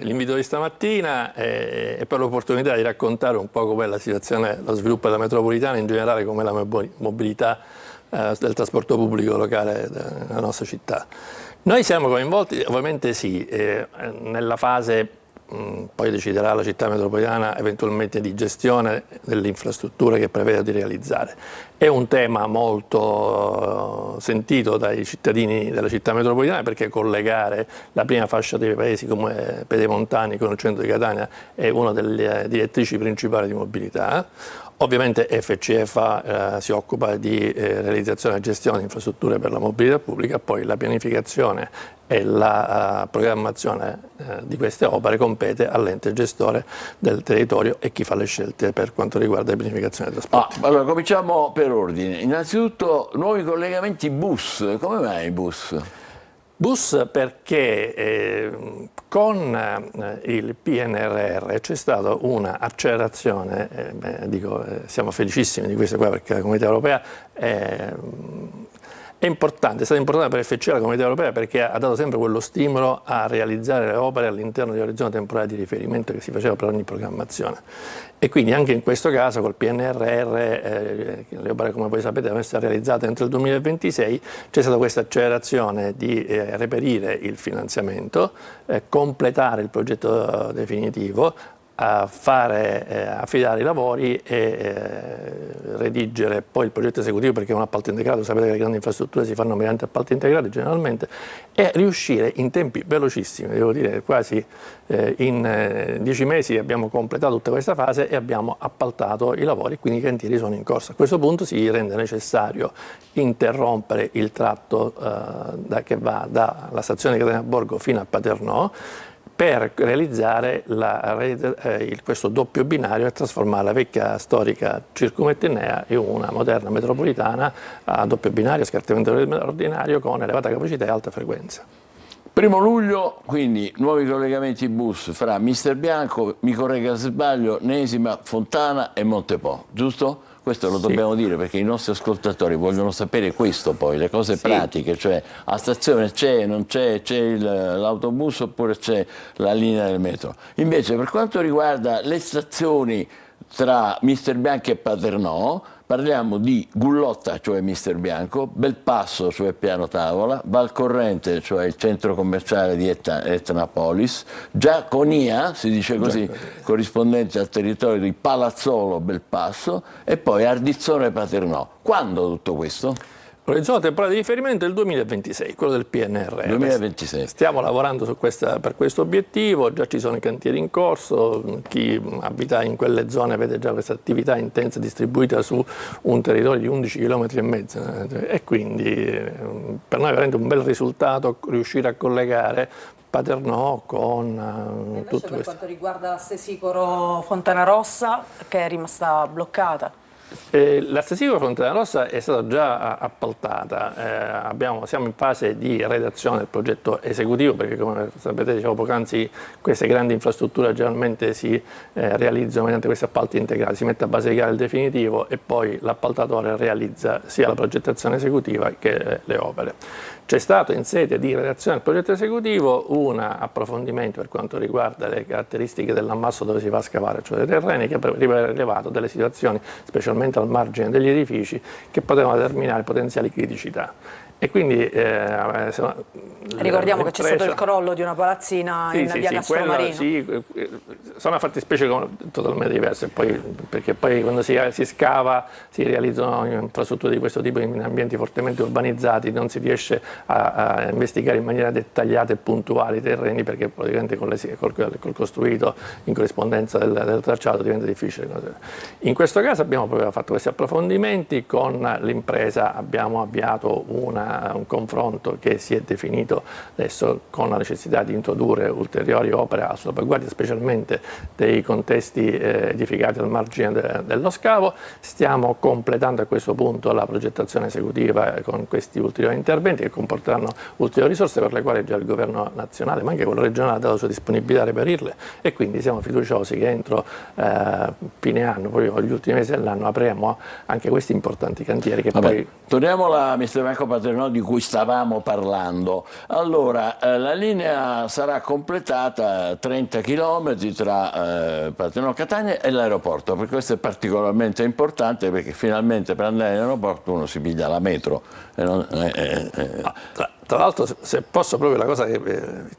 l'invito di stamattina e per l'opportunità di raccontare un po' com'è la situazione, lo sviluppo della metropolitana, in generale come la mobilità del trasporto pubblico locale nella nostra città. Noi siamo coinvolti, ovviamente sì, nella fase, poi deciderà la città metropolitana eventualmente, di gestione delle infrastrutture che prevede di realizzare. È un tema molto sentito dai cittadini della città metropolitana, perché collegare la prima fascia dei paesi come Pedemontani con il centro di Catania è una delle direttrici principali di mobilità. Ovviamente FCEFA si occupa di realizzazione e gestione di infrastrutture per la mobilità pubblica, poi la pianificazione e la programmazione di queste opere compete all'ente gestore del territorio e chi fa le scelte per quanto riguarda la pianificazione dei trasporti. Allora cominciamo per ordine. Innanzitutto nuovi collegamenti bus, come mai i bus? Bus perché con il PNRR c'è stata un'accelerazione, siamo felicissimi di questo qua perché la Comunità Europea è importante, è stata importante per FCA la Comunità Europea perché ha dato sempre quello stimolo a realizzare le opere all'interno di orizzonti temporali di riferimento che si faceva per ogni programmazione. E quindi anche in questo caso col PNRR, le opere come voi sapete devono essere realizzate entro il 2026, c'è stata questa accelerazione di reperire il finanziamento, completare il progetto definitivo, a affidare i lavori e redigere poi il progetto esecutivo perché è un appalto integrato, sapete che le grandi infrastrutture si fanno mediante appalti integrati generalmente, e riuscire in tempi velocissimi, devo dire quasi in 10 mesi abbiamo completato tutta questa fase e abbiamo appaltato i lavori, quindi i cantieri sono in corso. A questo punto si rende necessario interrompere il tratto che va dalla stazione di Catania Borgo fino a Paternò per realizzare questo doppio binario e trasformare la vecchia storica circumettenea in una moderna metropolitana a doppio binario, scartamento ordinario con elevata capacità e alta frequenza. 1 luglio, quindi nuovi collegamenti bus fra Misterbianco, mi corregga se sbaglio, Nesima, Fontana e Montepo, giusto? Questo lo dobbiamo dire perché i nostri ascoltatori vogliono sapere questo poi, le cose pratiche, cioè a stazione c'è, non c'è l'autobus oppure c'è la linea del metro. Invece per quanto riguarda le stazioni tra Misterbianco e Paternò, parliamo di Gullotta, cioè Misterbianco, Belpasso, cioè Piano Tavola, Valcorrente, cioè il centro commerciale di Etnapolis, Giaconia, si dice così, corrispondente al territorio di Palazzolo, Belpasso, e poi Ardizzone Paternò. Quando tutto questo? L'orizzonte temporale di riferimento è il 2026, quello del PNRR. 2026. Stiamo lavorando per questo obiettivo, già ci sono i cantieri in corso, chi abita in quelle zone vede già questa attività intensa distribuita su un territorio di 11 km e mezzo e quindi per noi è veramente un bel risultato riuscire a collegare Paternò con tutto questo. Per quanto riguarda la Stesicoro Fontana Rossa, che è rimasta bloccata. La Stesicoro Fontana Rossa è stata già appaltata, siamo in fase di redazione del progetto esecutivo perché come sapete dicevo poc'anzi queste grandi infrastrutture generalmente si realizzano mediante questi appalti integrati, si mette a base di gara il definitivo e poi l'appaltatore realizza sia la progettazione esecutiva che le opere. C'è stato in sede di redazione del progetto esecutivo un approfondimento per quanto riguarda le caratteristiche dell'ammasso dove si va a scavare, cioè dei terreni, che ha rilevato delle situazioni, specialmente al margine degli edifici, che potevano determinare potenziali criticità. E quindi ricordiamo che c'è stato il crollo di una palazzina in via Castromarino. Sono fattispecie totalmente diverse, perché poi quando si scava si realizzano infrastrutture di questo tipo in ambienti fortemente urbanizzati, non si riesce a investigare in maniera dettagliata e puntuale i terreni perché praticamente col costruito in corrispondenza del tracciato diventa difficile. In questo caso abbiamo proprio fatto questi approfondimenti con l'impresa, abbiamo avviato un confronto che si è definito adesso con la necessità di introdurre ulteriori opere a salvaguardia specialmente dei contesti edificati al margine dello scavo. Stiamo completando a questo punto la progettazione esecutiva con questi ulteriori interventi che comporteranno ulteriori risorse per le quali già il governo nazionale ma anche quello regionale ha dato la sua disponibilità a reperirle e quindi siamo fiduciosi che entro fine anno, proprio gli ultimi mesi dell'anno, apriamo anche questi importanti cantieri che poi... Torniamo alla Misterbianco Paternò di cui stavamo parlando. Allora, la linea sarà completata 30 km tra Paternò Catania e l'aeroporto, perché questo è particolarmente importante perché finalmente per andare all'aeroporto uno si piglia la metro. Tra l'altro, se posso, proprio la cosa che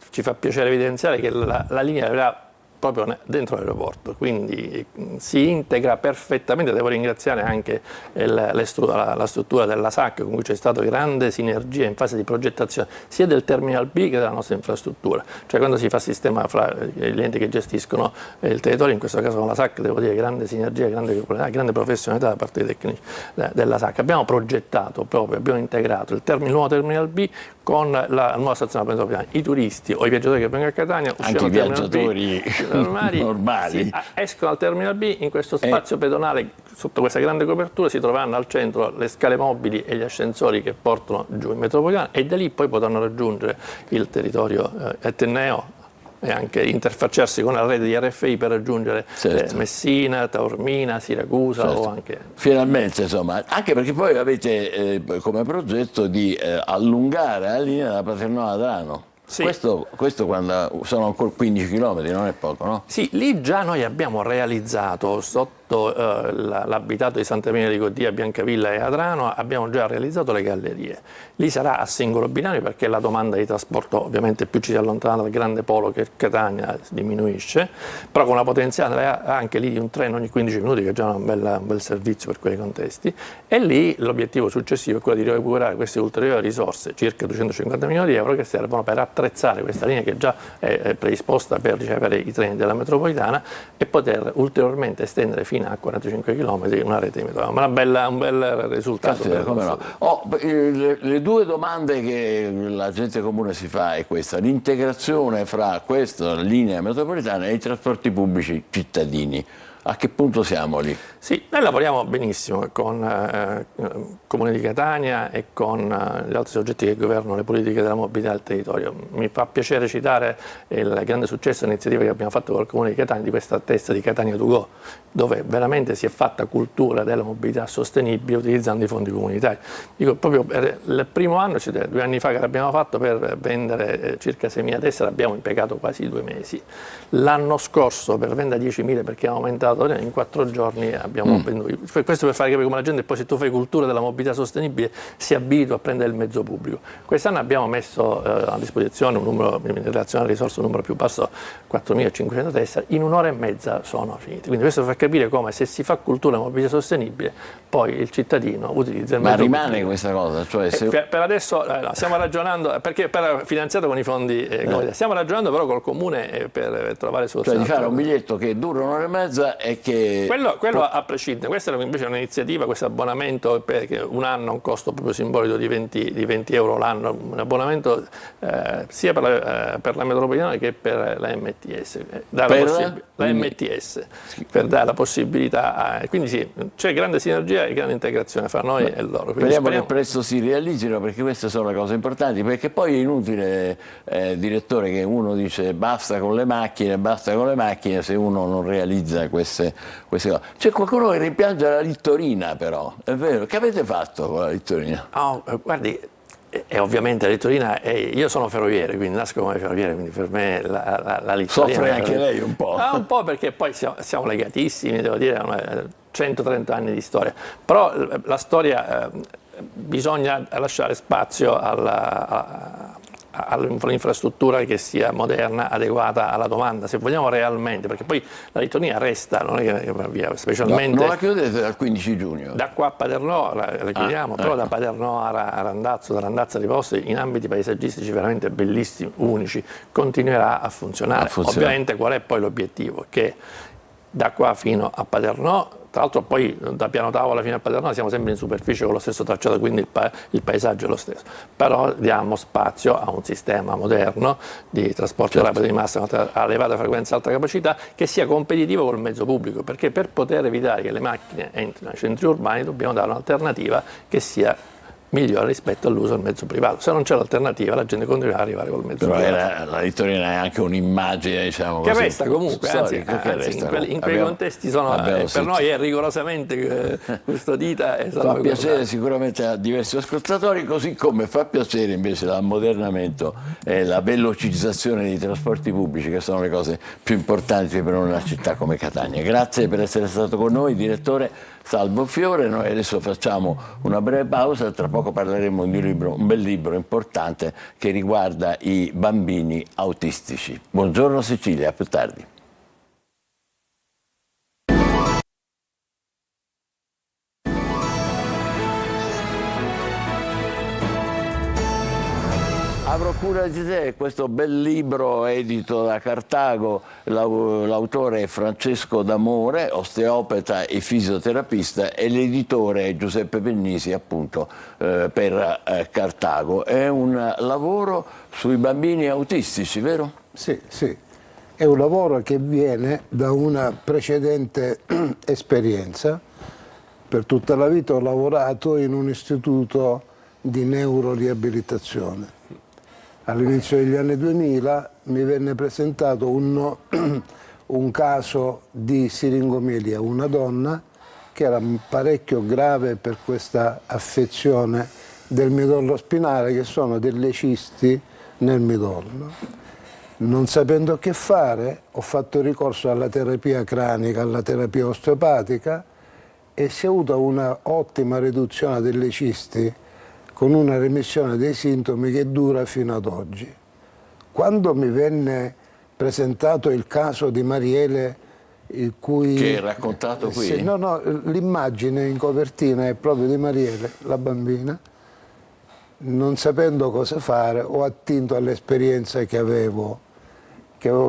ci fa piacere evidenziare è che la linea avrà proprio dentro l'aeroporto, quindi si integra perfettamente. Devo ringraziare anche la struttura della SAC con cui c'è stata grande sinergia in fase di progettazione sia del Terminal B che della nostra infrastruttura, cioè quando si fa sistema fra gli enti che gestiscono il territorio, in questo caso con la SAC devo dire grande sinergia, grande professionalità da parte dei tecnici della SAC. Abbiamo progettato proprio, abbiamo integrato il nuovo Terminal B con la nuova stazione metropolitana. I turisti o i viaggiatori che vengono a Catania, anche i viaggiatori normali, escono al Terminal B, in questo spazio pedonale sotto questa grande copertura si troveranno al centro le scale mobili e gli ascensori che portano giù in metropolitana, e da lì poi potranno raggiungere il territorio etneo e anche interfacciarsi con la rete di RFI per raggiungere Messina, Taormina, Siracusa o anche... Finalmente, insomma, anche perché poi avete come progetto di allungare la linea da Paternò ad Adrano. Sì. Questo quando sono ancora 15 km, non è poco, no? Sì, lì già noi abbiamo realizzato sotto l'abitato di Santa Maria di Godia, Biancavilla e Adrano, abbiamo già realizzato le gallerie. Lì sarà a singolo binario perché la domanda di trasporto ovviamente più ci si allontana dal grande polo che Catania diminuisce, però con una potenziale anche lì di un treno ogni 15 minuti che è già un bel servizio per quei contesti, e lì l'obiettivo successivo è quello di recuperare queste ulteriori risorse, circa 250 milioni di euro, che servono per attrezzare questa linea che già è predisposta per ricevere i treni della metropolitana e poter ulteriormente estendere fino a 45 km una rete di metropolitana. Un bel risultato. Come no. Le due domande che la gente comune si fa è questa: l'integrazione fra questa linea metropolitana e i trasporti pubblici cittadini. A che punto siamo lì? Sì, noi lavoriamo benissimo con Comune di Catania e con gli altri soggetti che governano le politiche della mobilità del territorio. Mi fa piacere citare il grande successo e l'iniziativa che abbiamo fatto col Comune di Catania di questa testa di Catania to go, dove veramente si è fatta cultura della mobilità sostenibile utilizzando i fondi comunitari. Dico, proprio per il primo anno, 2 anni fa che l'abbiamo fatto, per vendere circa 6.000 tessere abbiamo impiegato quasi 2 mesi. L'anno scorso per vendere 10.000, perché abbiamo aumentato, in 4 giorni abbiamo venduto. Questo per fare capire come la gente, poi se tu fai cultura della mobilità sostenibile, si abitua a prendere il mezzo pubblico. Quest'anno abbiamo messo a disposizione un numero, in relazione alle risorse, un numero più basso, 4.500 tessere, in 1 ora e mezza sono finiti. Quindi questo fa capire come, se si fa cultura della mobilità sostenibile, poi il cittadino utilizza il mezzo pubblico. Ma rimane questa cosa? Cioè per adesso stiamo ragionando, perché finanziato con i fondi, stiamo ragionando però col Comune per trovare soluzioni. Cioè di fare un biglietto che dura 1 ora e mezza e che... Quello a prescindere. Questa è invece un'iniziativa, questo abbonamento, perché un anno ha un costo proprio simbolico di 20 euro l'anno, un abbonamento sia per la metropolitana che per la MTS. La MTS, per dare la possibilità, quindi sì, c'è grande sinergia e grande integrazione fra noi e loro. Speriamo che presto si realizzino, perché queste sono le cose importanti, perché poi è inutile, direttore, che uno dice basta con le macchine se uno non realizza queste cose. C'è qualcuno che rimpiange la Littorina, però, è vero? Che avete fatto con la Littorina? Guardi, e ovviamente la Littorina, io sono ferroviere, quindi nasco come ferroviere, quindi per me la Littorina... Soffre anche lei un po'? Un po', perché poi siamo legatissimi, devo dire, 130 anni di storia. Però la storia, bisogna lasciare spazio all'infrastruttura che sia moderna, adeguata alla domanda, se vogliamo realmente, perché poi la Littorina resta, non è che va via, specialmente... Non la chiudete dal 15 giugno? Da qua a Paternò la chiudiamo, però da Paternò a Randazzo, da Randazzo a Riposto, in ambiti paesaggistici veramente bellissimi, unici, continuerà a funzionare. Ovviamente qual è poi l'obiettivo? Che da qua fino a Paternò, tra l'altro poi da Piano Tavola fino a Paternò siamo sempre in superficie con lo stesso tracciato, quindi il paesaggio è lo stesso, però diamo spazio a un sistema moderno di trasporto rapido di massa a elevata frequenza e alta capacità, che sia competitivo col mezzo pubblico, perché per poter evitare che le macchine entrino nei centri urbani dobbiamo dare un'alternativa che sia migliore rispetto all'uso del mezzo privato. Se non c'è l'alternativa, la gente continuerà ad arrivare col mezzo privato. La Littorina è anche un'immagine, diciamo che così, resta comunque, in quei contesti per noi è rigorosamente custodita. Fa piacere sicuramente a diversi ascoltatori, così come fa piacere invece l'ammodernamento e la velocizzazione dei trasporti pubblici, che sono le cose più importanti per una città come Catania. Grazie per essere stato con noi, direttore Salvo Fiore. Noi adesso facciamo una breve pausa, tra poco parleremo di un bel libro importante che riguarda i bambini autistici. Buongiorno Sicilia, a più tardi. Avrò cura di te, questo bel libro edito da Cartago, l'autore è Francesco D'Amore, osteopata e fisioterapista, e l'editore è Giuseppe Pennisi, appunto, per Cartago. È un lavoro sui bambini autistici, vero? Sì, sì. È un lavoro che viene da una precedente esperienza. Per tutta la vita ho lavorato in un istituto di neuroriabilitazione. All'inizio degli anni 2000 mi venne presentato un caso di siringomielia, una donna che era parecchio grave per questa affezione del midollo spinale, che sono delle cisti nel midollo. Non sapendo che fare, ho fatto ricorso alla terapia cranica, alla terapia osteopatica, e si è avuta una ottima riduzione delle cisti con una remissione dei sintomi che dura fino ad oggi. Quando mi venne presentato il caso di Mariele, il cui... Che è raccontato qui? Sì, no, l'immagine in copertina è proprio di Mariele, la bambina. Non sapendo cosa fare, ho attinto all'esperienza che avevo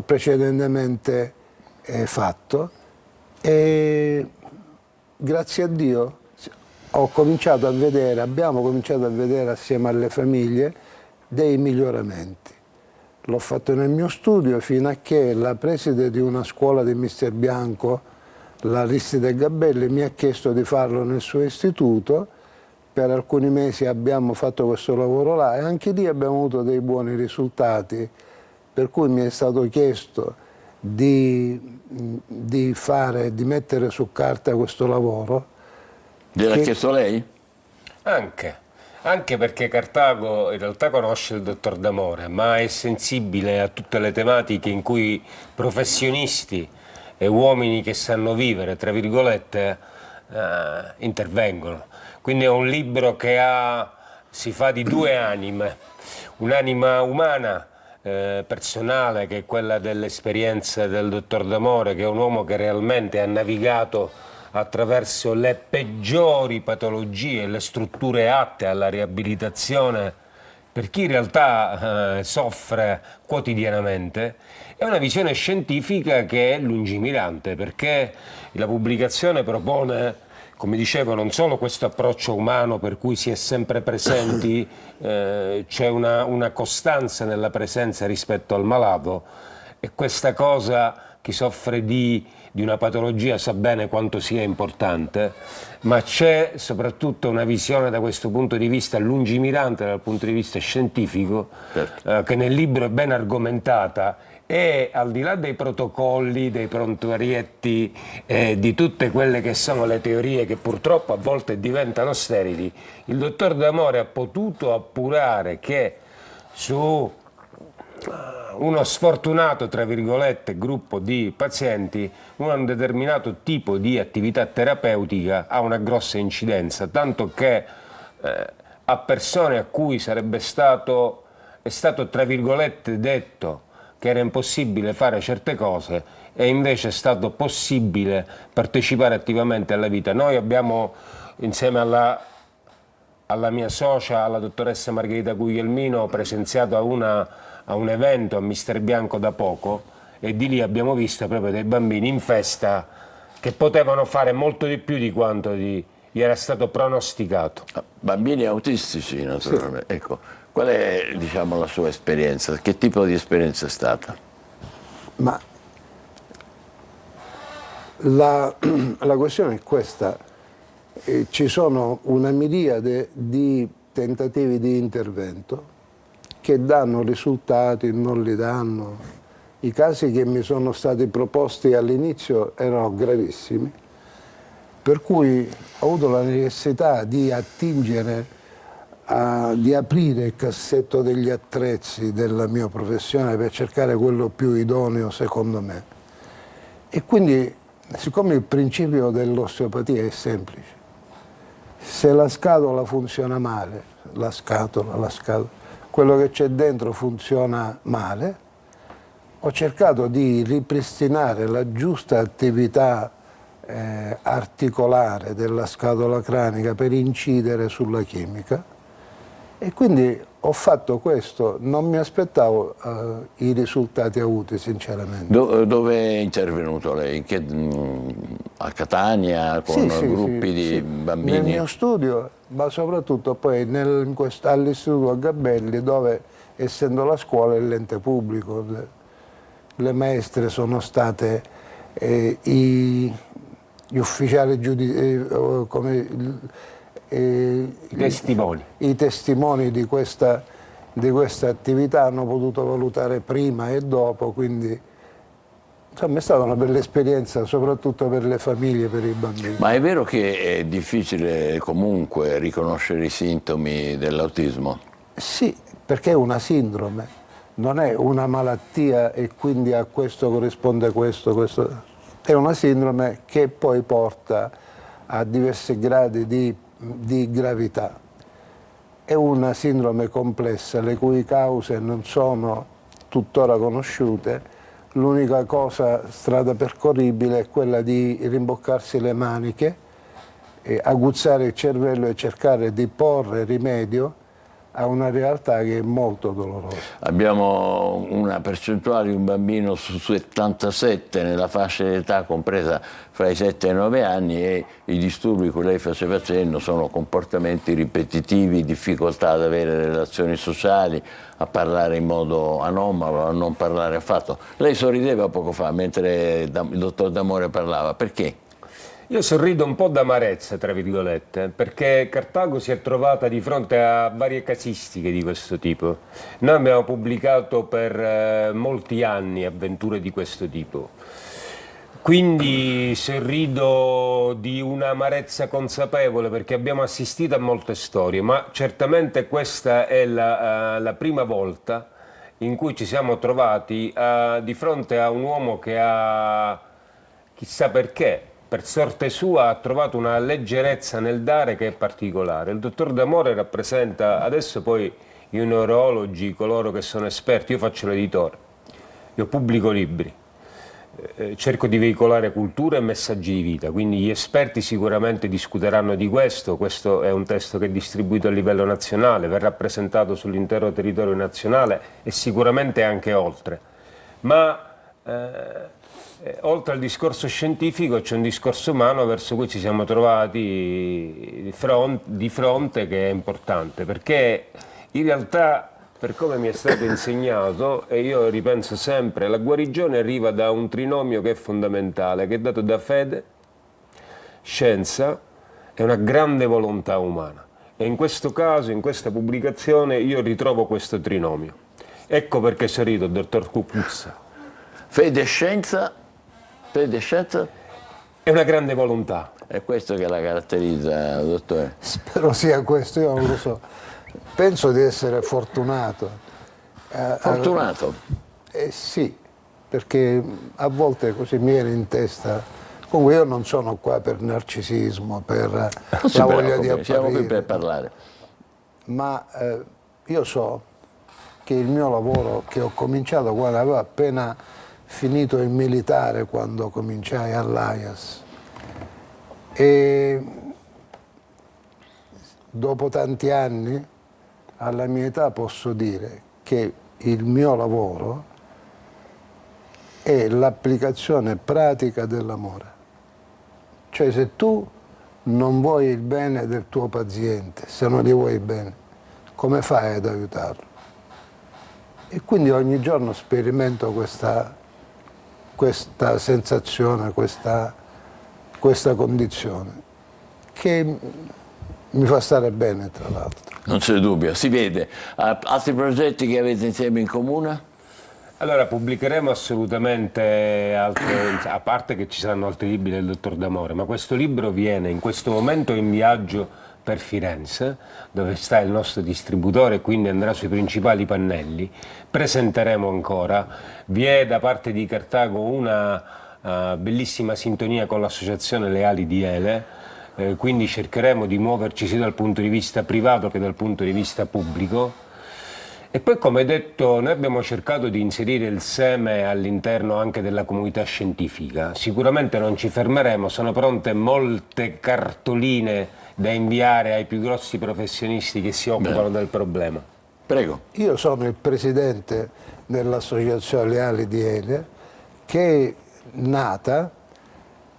precedentemente fatto, e grazie a Dio abbiamo cominciato a vedere assieme alle famiglie dei miglioramenti. L'ho fatto nel mio studio fino a che la preside di una scuola di Mister Bianco, l'Aristide Gabelli, mi ha chiesto di farlo nel suo istituto. Per alcuni mesi abbiamo fatto questo lavoro là, e anche lì abbiamo avuto dei buoni risultati, per cui mi è stato chiesto di mettere su carta questo lavoro. Gliel'ha chiesto lei? Anche perché Cartago in realtà conosce il dottor D'Amore, ma è sensibile a tutte le tematiche in cui professionisti e uomini che sanno vivere, tra virgolette, intervengono. Quindi è un libro che si fa di due anime, un'anima umana, personale, che è quella dell'esperienza del dottor D'Amore, che è un uomo che realmente ha navigato attraverso le peggiori patologie, le strutture atte alla riabilitazione per chi in realtà soffre quotidianamente, è una visione scientifica che è lungimirante, perché la pubblicazione propone, come dicevo, non solo questo approccio umano per cui si è sempre presenti, c'è una costanza nella presenza rispetto al malato, e questa cosa, chi soffre di una patologia sa bene quanto sia importante, ma c'è soprattutto una visione da questo punto di vista lungimirante, dal punto di vista scientifico, che nel libro è ben argomentata, e al di là dei protocolli, dei prontuarietti, di tutte quelle che sono le teorie che purtroppo a volte diventano sterili, il dottor D'Amore ha potuto appurare che su uno sfortunato, tra virgolette, gruppo di pazienti, un determinato tipo di attività terapeutica ha una grossa incidenza, tanto che a persone a cui è stato tra virgolette detto che era impossibile fare certe cose, e invece è stato possibile partecipare attivamente alla vita. Noi abbiamo, insieme alla mia socia, la dottoressa Margherita Guglielmino, presenziato a un evento a Mister Bianco da poco, e di lì abbiamo visto proprio dei bambini in festa che potevano fare molto di più di quanto gli era stato pronosticato. Bambini autistici, naturalmente. Sì. Ecco, qual è, diciamo, la sua esperienza? Che tipo di esperienza è stata? Ma la questione è questa. Ci sono una miriade di tentativi di intervento che danno risultati, non li danno. I casi che mi sono stati proposti all'inizio erano gravissimi, per cui ho avuto la necessità di attingere, di aprire il cassetto degli attrezzi della mia professione per cercare quello più idoneo secondo me. E quindi, siccome il principio dell'osteopatia è semplice, se la scatola funziona male, quello che c'è dentro funziona male, ho cercato di ripristinare la giusta attività articolare della scatola cranica per incidere sulla chimica, E quindi ho fatto questo, non mi aspettavo i risultati avuti sinceramente. Dove è intervenuto lei? A Catania con gruppi di bambini? Nel mio studio, ma soprattutto poi all'Istituto Gabelli, dove essendo la scuola è l'ente pubblico, le maestre sono state gli ufficiali i testimoni di questa attività, hanno potuto valutare prima e dopo, quindi insomma è stata una bella esperienza soprattutto per le famiglie, per i bambini. Ma è vero che è difficile comunque riconoscere i sintomi dell'autismo? Sì, perché è una sindrome, non è una malattia e quindi a questo corrisponde questo. È una sindrome che poi porta a diversi gradi di gravità. È una sindrome complessa, le cui cause non sono tuttora conosciute. L'unica strada percorribile è quella di rimboccarsi le maniche, aguzzare il cervello e cercare di porre rimedio a una realtà che è molto dolorosa. Abbiamo una percentuale di un bambino su 77 nella fascia di età compresa fra i 7 e i 9 anni, e i disturbi cui lei faceva cenno sono comportamenti ripetitivi, difficoltà ad avere relazioni sociali, a parlare in modo anomalo, a non parlare affatto. Lei sorrideva poco fa mentre il dottor D'Amore parlava, perché? Io sorrido un po' d'amarezza, tra virgolette, perché Cartago si è trovata di fronte a varie casistiche di questo tipo. Noi abbiamo pubblicato per molti anni avventure di questo tipo. Quindi sorrido di un'amarezza consapevole perché abbiamo assistito a molte storie, ma certamente questa è la prima volta in cui ci siamo trovati di fronte a un uomo che ha, chissà perché, per sorte sua ha trovato una leggerezza nel dare che è particolare. Il dottor D'Amore rappresenta, adesso poi i neurologi, coloro che sono esperti, io faccio l'editore, io pubblico libri, cerco di veicolare cultura e messaggi di vita, quindi gli esperti sicuramente discuteranno di questo è un testo che è distribuito a livello nazionale, verrà presentato sull'intero territorio nazionale e sicuramente anche oltre. Ma oltre al discorso scientifico c'è un discorso umano verso cui ci siamo trovati di fronte che è importante, perché in realtà, per come mi è stato insegnato, e io ripenso sempre, la guarigione arriva da un trinomio che è fondamentale, che è dato da fede, scienza e una grande volontà umana. E in questo caso, in questa pubblicazione, io ritrovo questo trinomio. Ecco perché sorrido, dottor Cucuzza. Fede e scienza è una grande volontà. È questo che la caratterizza, dottore? Spero sia questo, io non lo so. Penso di essere fortunato. Fortunato? Sì, perché a volte così mi viene in testa. Comunque io non sono qua per narcisismo, per la voglia di apparire. Siamo qui per parlare. Ma io so che il mio lavoro, che ho cominciato quando avevo appena finito il militare, quando cominciai all'AIAS, e dopo tanti anni, alla mia età, posso dire che il mio lavoro è l'applicazione pratica dell'amore. Cioè, se tu non vuoi il bene del tuo paziente, se non gli vuoi bene, come fai ad aiutarlo? E quindi ogni giorno sperimento questa sensazione, questa condizione, che mi fa stare bene, tra l'altro. Non c'è dubbio, si vede. Altri progetti che avete insieme in comune? Allora, pubblicheremo assolutamente a parte che ci saranno altri libri del dottor D'Amore, ma questo libro viene in questo momento in viaggio per Firenze, dove sta il nostro distributore, quindi andrà sui principali pannelli. Presenteremo ancora. Vi è da parte di Cartago una bellissima sintonia con l'associazione Le Ali di Ele, quindi cercheremo di muoverci sia dal punto di vista privato che dal punto di vista pubblico. E poi, come detto, noi abbiamo cercato di inserire il seme all'interno anche della comunità scientifica. Sicuramente non ci fermeremo, sono pronte molte cartoline da inviare ai più grossi professionisti che si occupano del problema. Prego. Io sono il presidente dell'Associazione Leali di Ele, che è nata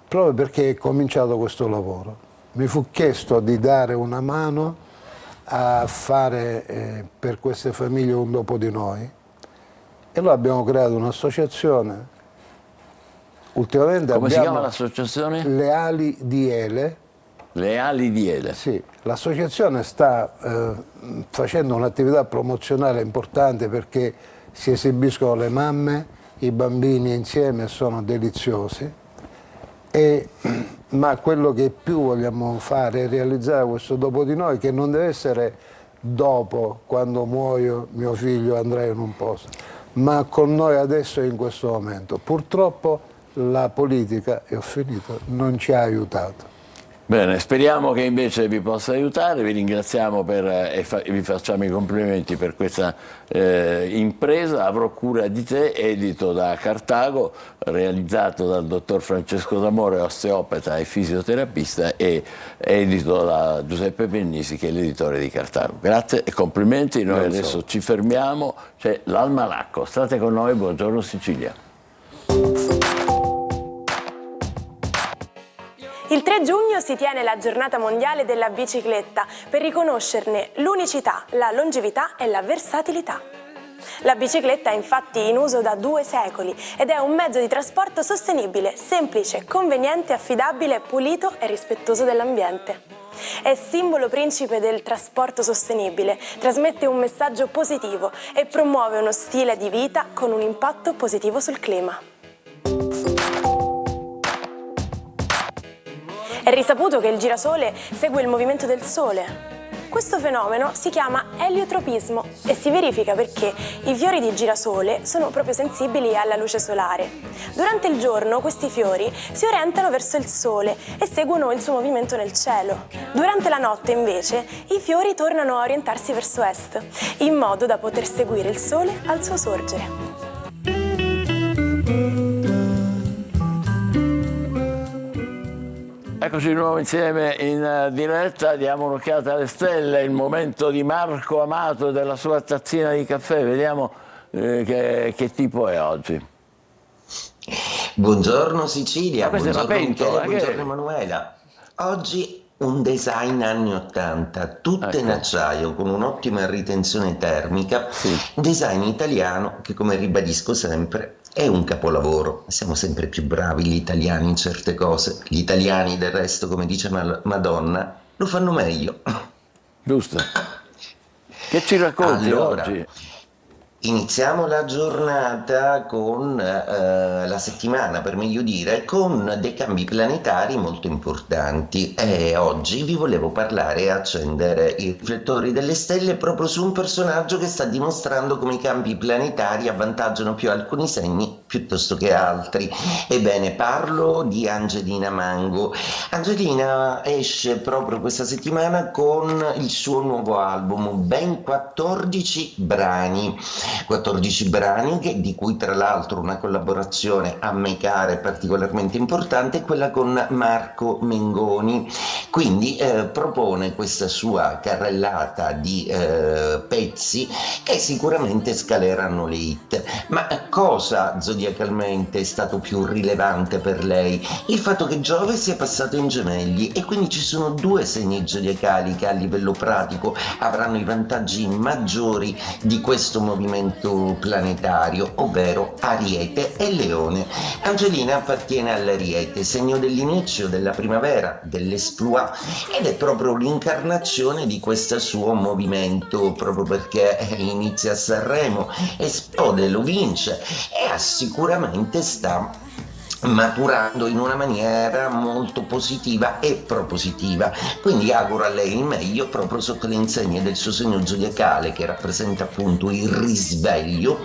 proprio perché è cominciato questo lavoro. Mi fu chiesto di dare una mano a fare per queste famiglie un dopo di noi e noi abbiamo creato un'associazione. Ultimamente Come si abbiamo chiama l'associazione? Le Ali di Ele. Le Ali di Ele. Sì, l'associazione sta facendo un'attività promozionale importante perché si esibiscono le mamme, i bambini insieme, sono deliziosi. Ma quello che più vogliamo fare è realizzare questo dopo di noi, che non deve essere dopo, quando muoio mio figlio andrà in un posto, ma con noi adesso e in questo momento. Purtroppo la politica, e ho finito, non ci ha aiutato. Bene, speriamo che invece vi possa aiutare, vi ringraziamo e vi facciamo i complimenti per questa impresa. Avrò cura di te, edito da Cartago, realizzato dal dottor Francesco D'Amore, osteopata e fisioterapista, e edito da Giuseppe Pennisi, che è l'editore di Cartago. Grazie e complimenti, noi adesso ci fermiamo, c'è l'Almanacco, state con noi, buongiorno Sicilia. Il 3 giugno si tiene la giornata mondiale della bicicletta per riconoscerne l'unicità, la longevità e la versatilità. La bicicletta è infatti in uso da 2 secoli ed è un mezzo di trasporto sostenibile, semplice, conveniente, affidabile, pulito e rispettoso dell'ambiente. È simbolo principe del trasporto sostenibile, trasmette un messaggio positivo e promuove uno stile di vita con un impatto positivo sul clima. È risaputo che il girasole segue il movimento del Sole. Questo fenomeno si chiama eliotropismo e si verifica perché i fiori di girasole sono proprio sensibili alla luce solare. Durante il giorno questi fiori si orientano verso il Sole e seguono il suo movimento nel cielo. Durante la notte invece i fiori tornano a orientarsi verso est, in modo da poter seguire il Sole al suo sorgere. Eccoci di nuovo insieme in diretta, diamo un'occhiata alle stelle, il momento di Marco Amato e della sua tazzina di caffè, vediamo che tipo è oggi. Buongiorno Sicilia, questa buongiorno è una pentola, Michele, buongiorno Emanuela. Oggi un design anni 80, tutte in acciaio con un'ottima ritenzione termica, design italiano che, come ribadisco sempre, è un capolavoro. Siamo sempre più bravi gli italiani in certe cose. Gli italiani del resto, come dice Madonna, lo fanno meglio. Giusto. Che ci racconti oggi? Iniziamo la giornata con la settimana, per meglio dire, con dei cambi planetari molto importanti. E oggi vi volevo parlare e accendere i riflettori delle stelle proprio su un personaggio che sta dimostrando come i cambi planetari avvantaggiano più alcuni segni piuttosto che altri. Ebbene, parlo di Angelina Mango. Angelina esce proprio questa settimana con il suo nuovo album, ben 14 brani. 14 brani di cui tra l'altro una collaborazione a me cara e particolarmente importante è quella con Marco Mengoni. Quindi propone questa sua carrellata di pezzi che sicuramente scaleranno le hit. Ma cosa zodiacalmente è stato più rilevante per lei? Il fatto che Giove sia passato in Gemelli, e quindi ci sono 2 segni zodiacali che a livello pratico avranno i vantaggi maggiori di questo movimento planetario, ovvero Ariete e Leone. Angelina appartiene all'Ariete, segno dell'inizio, della primavera, dell'esploit, ed è proprio l'incarnazione di questo suo movimento, proprio perché inizia a Sanremo, esplode, lo vince e sicuramente sta maturando in una maniera molto positiva e propositiva. Quindi auguro a lei il meglio proprio sotto le insegne del suo segno zodiacale, che rappresenta appunto il risveglio,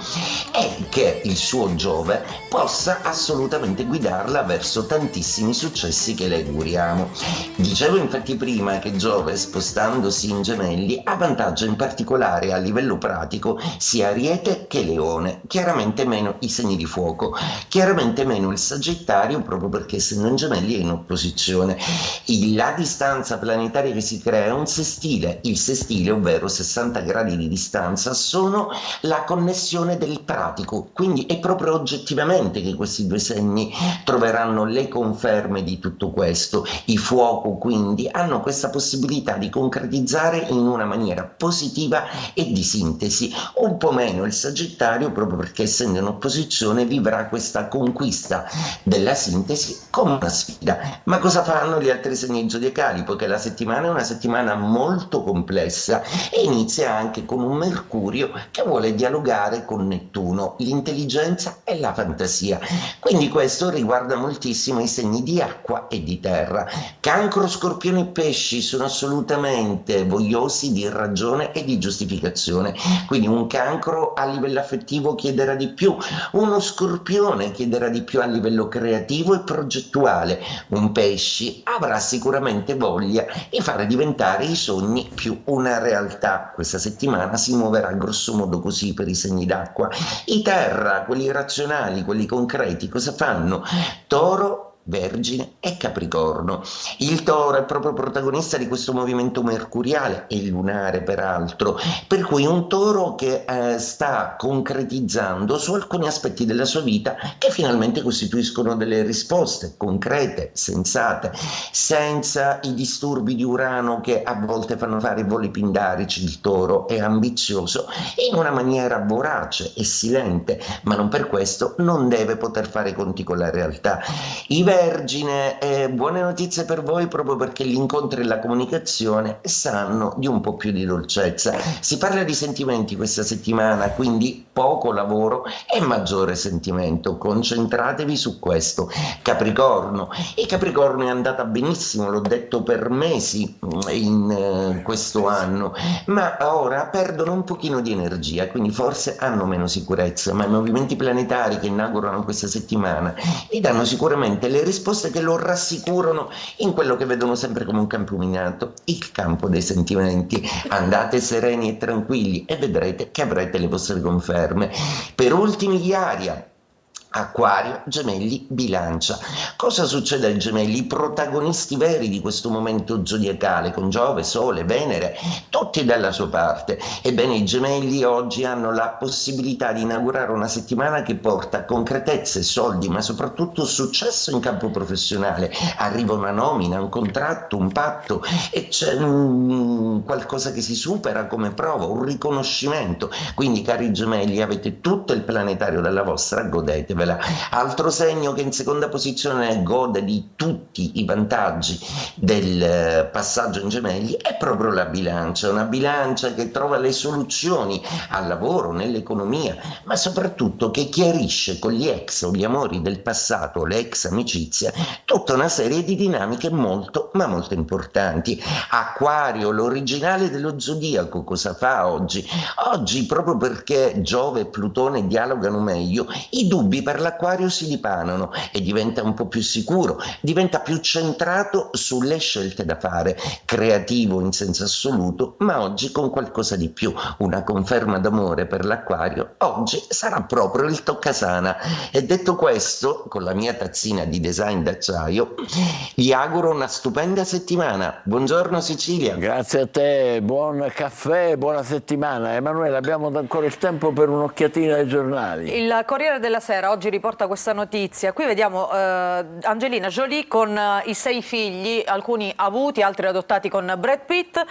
e che il suo Giove possa assolutamente guidarla verso tantissimi successi che le auguriamo. Dicevo infatti prima che Giove, spostandosi in Gemelli, avvantaggia in particolare a livello pratico sia Ariete che Leone, chiaramente meno i segni di fuoco, chiaramente meno il Sagittario Sagittario proprio perché essendo in Gemelli è in opposizione. La distanza planetaria che si crea è un sestile. Il sestile, ovvero 60 gradi di distanza, sono la connessione del pratico, quindi è proprio oggettivamente che questi due segni troveranno le conferme di tutto questo. I fuoco quindi hanno questa possibilità di concretizzare in una maniera positiva e di sintesi, un po' meno il Sagittario proprio perché essendo in opposizione vivrà questa conquista della sintesi come una sfida. Ma cosa faranno gli altri segni zodiacali? Poiché la settimana è una settimana molto complessa e inizia anche con un Mercurio che vuole dialogare con Nettuno, l'intelligenza e la fantasia. Quindi questo riguarda moltissimo i segni di acqua e di terra. Cancro, Scorpione e Pesci sono assolutamente vogliosi di ragione e di giustificazione, quindi un Cancro a livello affettivo chiederà di più, uno Scorpione chiederà di più a livello creativo e progettuale, un Pesci avrà sicuramente voglia di fare diventare i sogni più una realtà. Questa settimana si muoverà grosso modo così per i segni d'acqua. I terra, quelli razionali, quelli concreti, cosa fanno? Toro, Vergine e Capricorno. Il Toro è proprio protagonista di questo movimento mercuriale e lunare peraltro, per cui un Toro che sta concretizzando su alcuni aspetti della sua vita che finalmente costituiscono delle risposte concrete, sensate, senza i disturbi di Urano che a volte fanno fare voli pindarici. Il Toro è ambizioso in una maniera vorace e silente, ma non per questo non deve poter fare conti con la realtà. I Vergine, buone notizie per voi proprio perché gli incontri e la comunicazione sanno di un po' più di dolcezza. Si parla di sentimenti questa settimana, quindi poco lavoro e maggiore sentimento. Concentratevi su questo. Capricorno. E Capricorno è andata benissimo, l'ho detto per mesi in questo anno, ma ora perdono un pochino di energia, quindi forse hanno meno sicurezza, ma i movimenti planetari che inaugurano questa settimana gli danno sicuramente le risposte che lo rassicurano in quello che vedono sempre come un campo minato, il campo dei sentimenti. Andate sereni e tranquilli e vedrete che avrete le vostre conferme. Per ultimi gli Aria. Acquario, Gemelli, Bilancia. Cosa succede ai Gemelli? I protagonisti veri di questo momento zodiacale, con Giove, Sole, Venere, tutti dalla sua parte. Ebbene, i Gemelli oggi hanno la possibilità di inaugurare una settimana che porta concretezze, soldi, ma soprattutto successo in campo professionale. Arriva una nomina, un contratto, un patto e c'è qualcosa che si supera come prova, un riconoscimento. Quindi, cari Gemelli, avete tutto il planetario dalla vostra, godetevela. Altro segno che in seconda posizione gode di tutti i vantaggi del passaggio in Gemelli è proprio la Bilancia, una Bilancia che trova le soluzioni al lavoro, nell'economia, ma soprattutto che chiarisce con gli ex o gli amori del passato, le ex amicizie, tutta una serie di dinamiche molto ma molto importanti. Acquario, l'originale dello zodiaco, cosa fa oggi? Oggi, proprio perché Giove e Plutone dialogano meglio, i dubbi per l'Acquario si dipanano e diventa un po' più sicuro, diventa più centrato sulle scelte da fare, creativo in senso assoluto, ma oggi con qualcosa di più. Una conferma d'amore per l'Acquario oggi sarà proprio il toccasana. E detto questo, con la mia tazzina di design d'acciaio, vi auguro una stupenda settimana. Buongiorno Sicilia. Grazie a te, buon caffè, buona settimana. Emanuele, abbiamo ancora il tempo per un'occhiatina ai giornali. Il Corriere della Sera oggi riporta questa notizia. Qui vediamo Angelina Jolie con i 6 figli, alcuni avuti, altri adottati con Brad Pitt.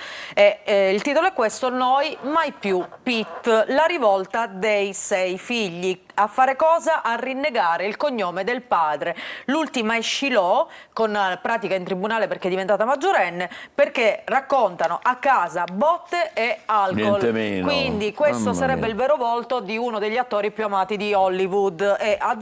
Il titolo è questo: Noi mai più Pitt, la rivolta dei 6 figli. A fare cosa? A rinnegare il cognome del padre. L'ultima è Shiloh, con pratica in tribunale perché è diventata maggiorenne, perché raccontano a casa botte e alcol. Niente meno. Quindi questo sarebbe il vero volto di uno degli attori più amati di Hollywood, e a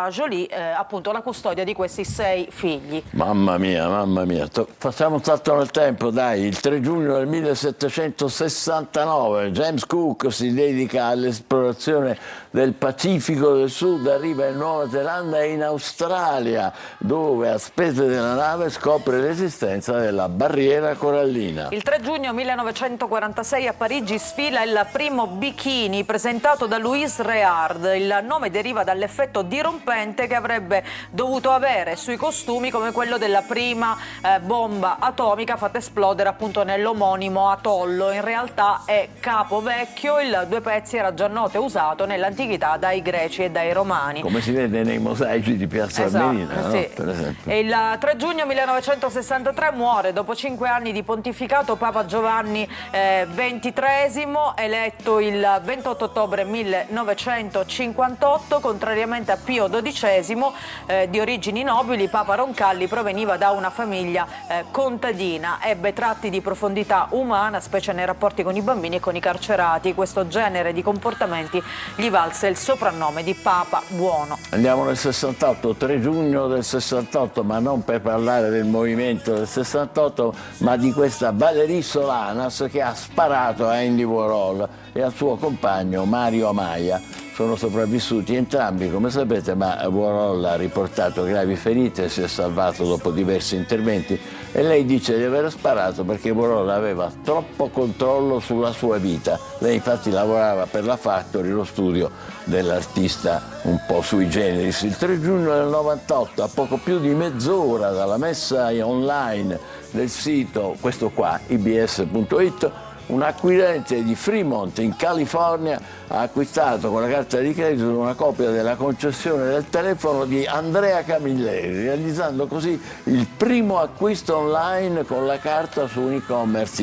Jolie appunto la custodia di questi 6 figli. Mamma mia, mamma mia. Facciamo un salto nel tempo, dai. Il 3 giugno del 1769 James Cook si dedica all'esplorazione del Pacifico Pacifico del Sud, arriva in Nuova Zelanda e in Australia, dove a spese della nave scopre l'esistenza della barriera corallina. Il 3 giugno 1946 a Parigi sfila il primo bikini presentato da Louis Réard. Il nome deriva dall'effetto dirompente che avrebbe dovuto avere sui costumi come quello della prima bomba atomica fatta esplodere appunto nell'omonimo atollo. In realtà è capo vecchio, il due pezzi era già noto e usato nell'antichità dai greci e dai romani. Come si vede nei mosaici di Piazza Armerina, sì. Per esempio. E il 3 giugno 1963 muore dopo 5 anni di pontificato Papa Giovanni XXIII, eletto il 28 ottobre 1958. Contrariamente a Pio XII, di origini nobili, Papa Roncalli proveniva da una famiglia contadina. Ebbe tratti di profondità umana, specie nei rapporti con i bambini e con i carcerati. Questo genere di comportamenti gli valse il soprannome di Papa Buono. Andiamo nel 68, 3 giugno del 68, ma non per parlare del movimento del 68, ma di questa Valérie Solanas che ha sparato a Andy Warhol e al suo compagno Mario Amaya. Sono sopravvissuti entrambi, come sapete, ma Warhol ha riportato gravi ferite e si è salvato dopo diversi interventi, e lei dice di aver sparato perché Warhol aveva troppo controllo sulla sua vita. Lei infatti lavorava per la Factory, lo studio dell'artista un po' sui generis. Il 3 giugno del 98, a poco più di mezz'ora dalla messa online del sito, questo qua, ibs.it, un acquirente di Fremont in California ha acquistato con la carta di credito una copia della concessione del telefono di Andrea Camilleri, realizzando così il primo acquisto online con la carta su un e-commerce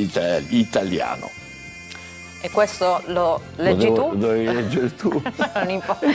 italiano. E questo lo leggi tu? Dovevi leggere tu. Non importa,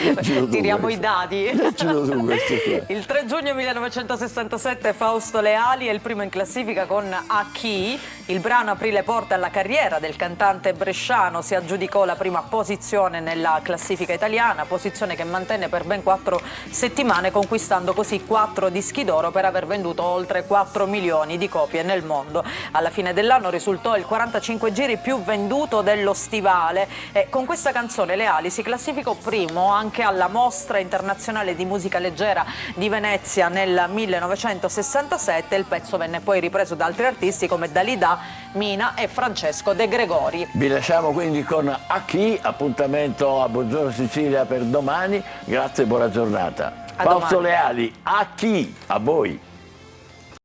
tiriamo i dadi. Leggilo tu questo qua. Il 3 giugno 1967 Fausto Leali è il primo in classifica con A Chi. Il brano aprì le porte alla carriera del cantante bresciano, si aggiudicò la prima posizione nella classifica italiana, posizione che mantenne per ben 4 settimane, conquistando così 4 dischi d'oro per aver venduto oltre 4 milioni di copie nel mondo. Alla fine dell'anno risultò il 45 giri più venduto dello stivale, e con questa canzone Leali si classificò primo anche alla Mostra Internazionale di Musica Leggera di Venezia nel 1967. Il pezzo venne poi ripreso da altri artisti come Dalida, Mina e Francesco De Gregori. Vi lasciamo quindi con A Chi, appuntamento a Buongiorno Sicilia per domani, grazie e buona giornata. Fausto Leali, A Chi, a voi.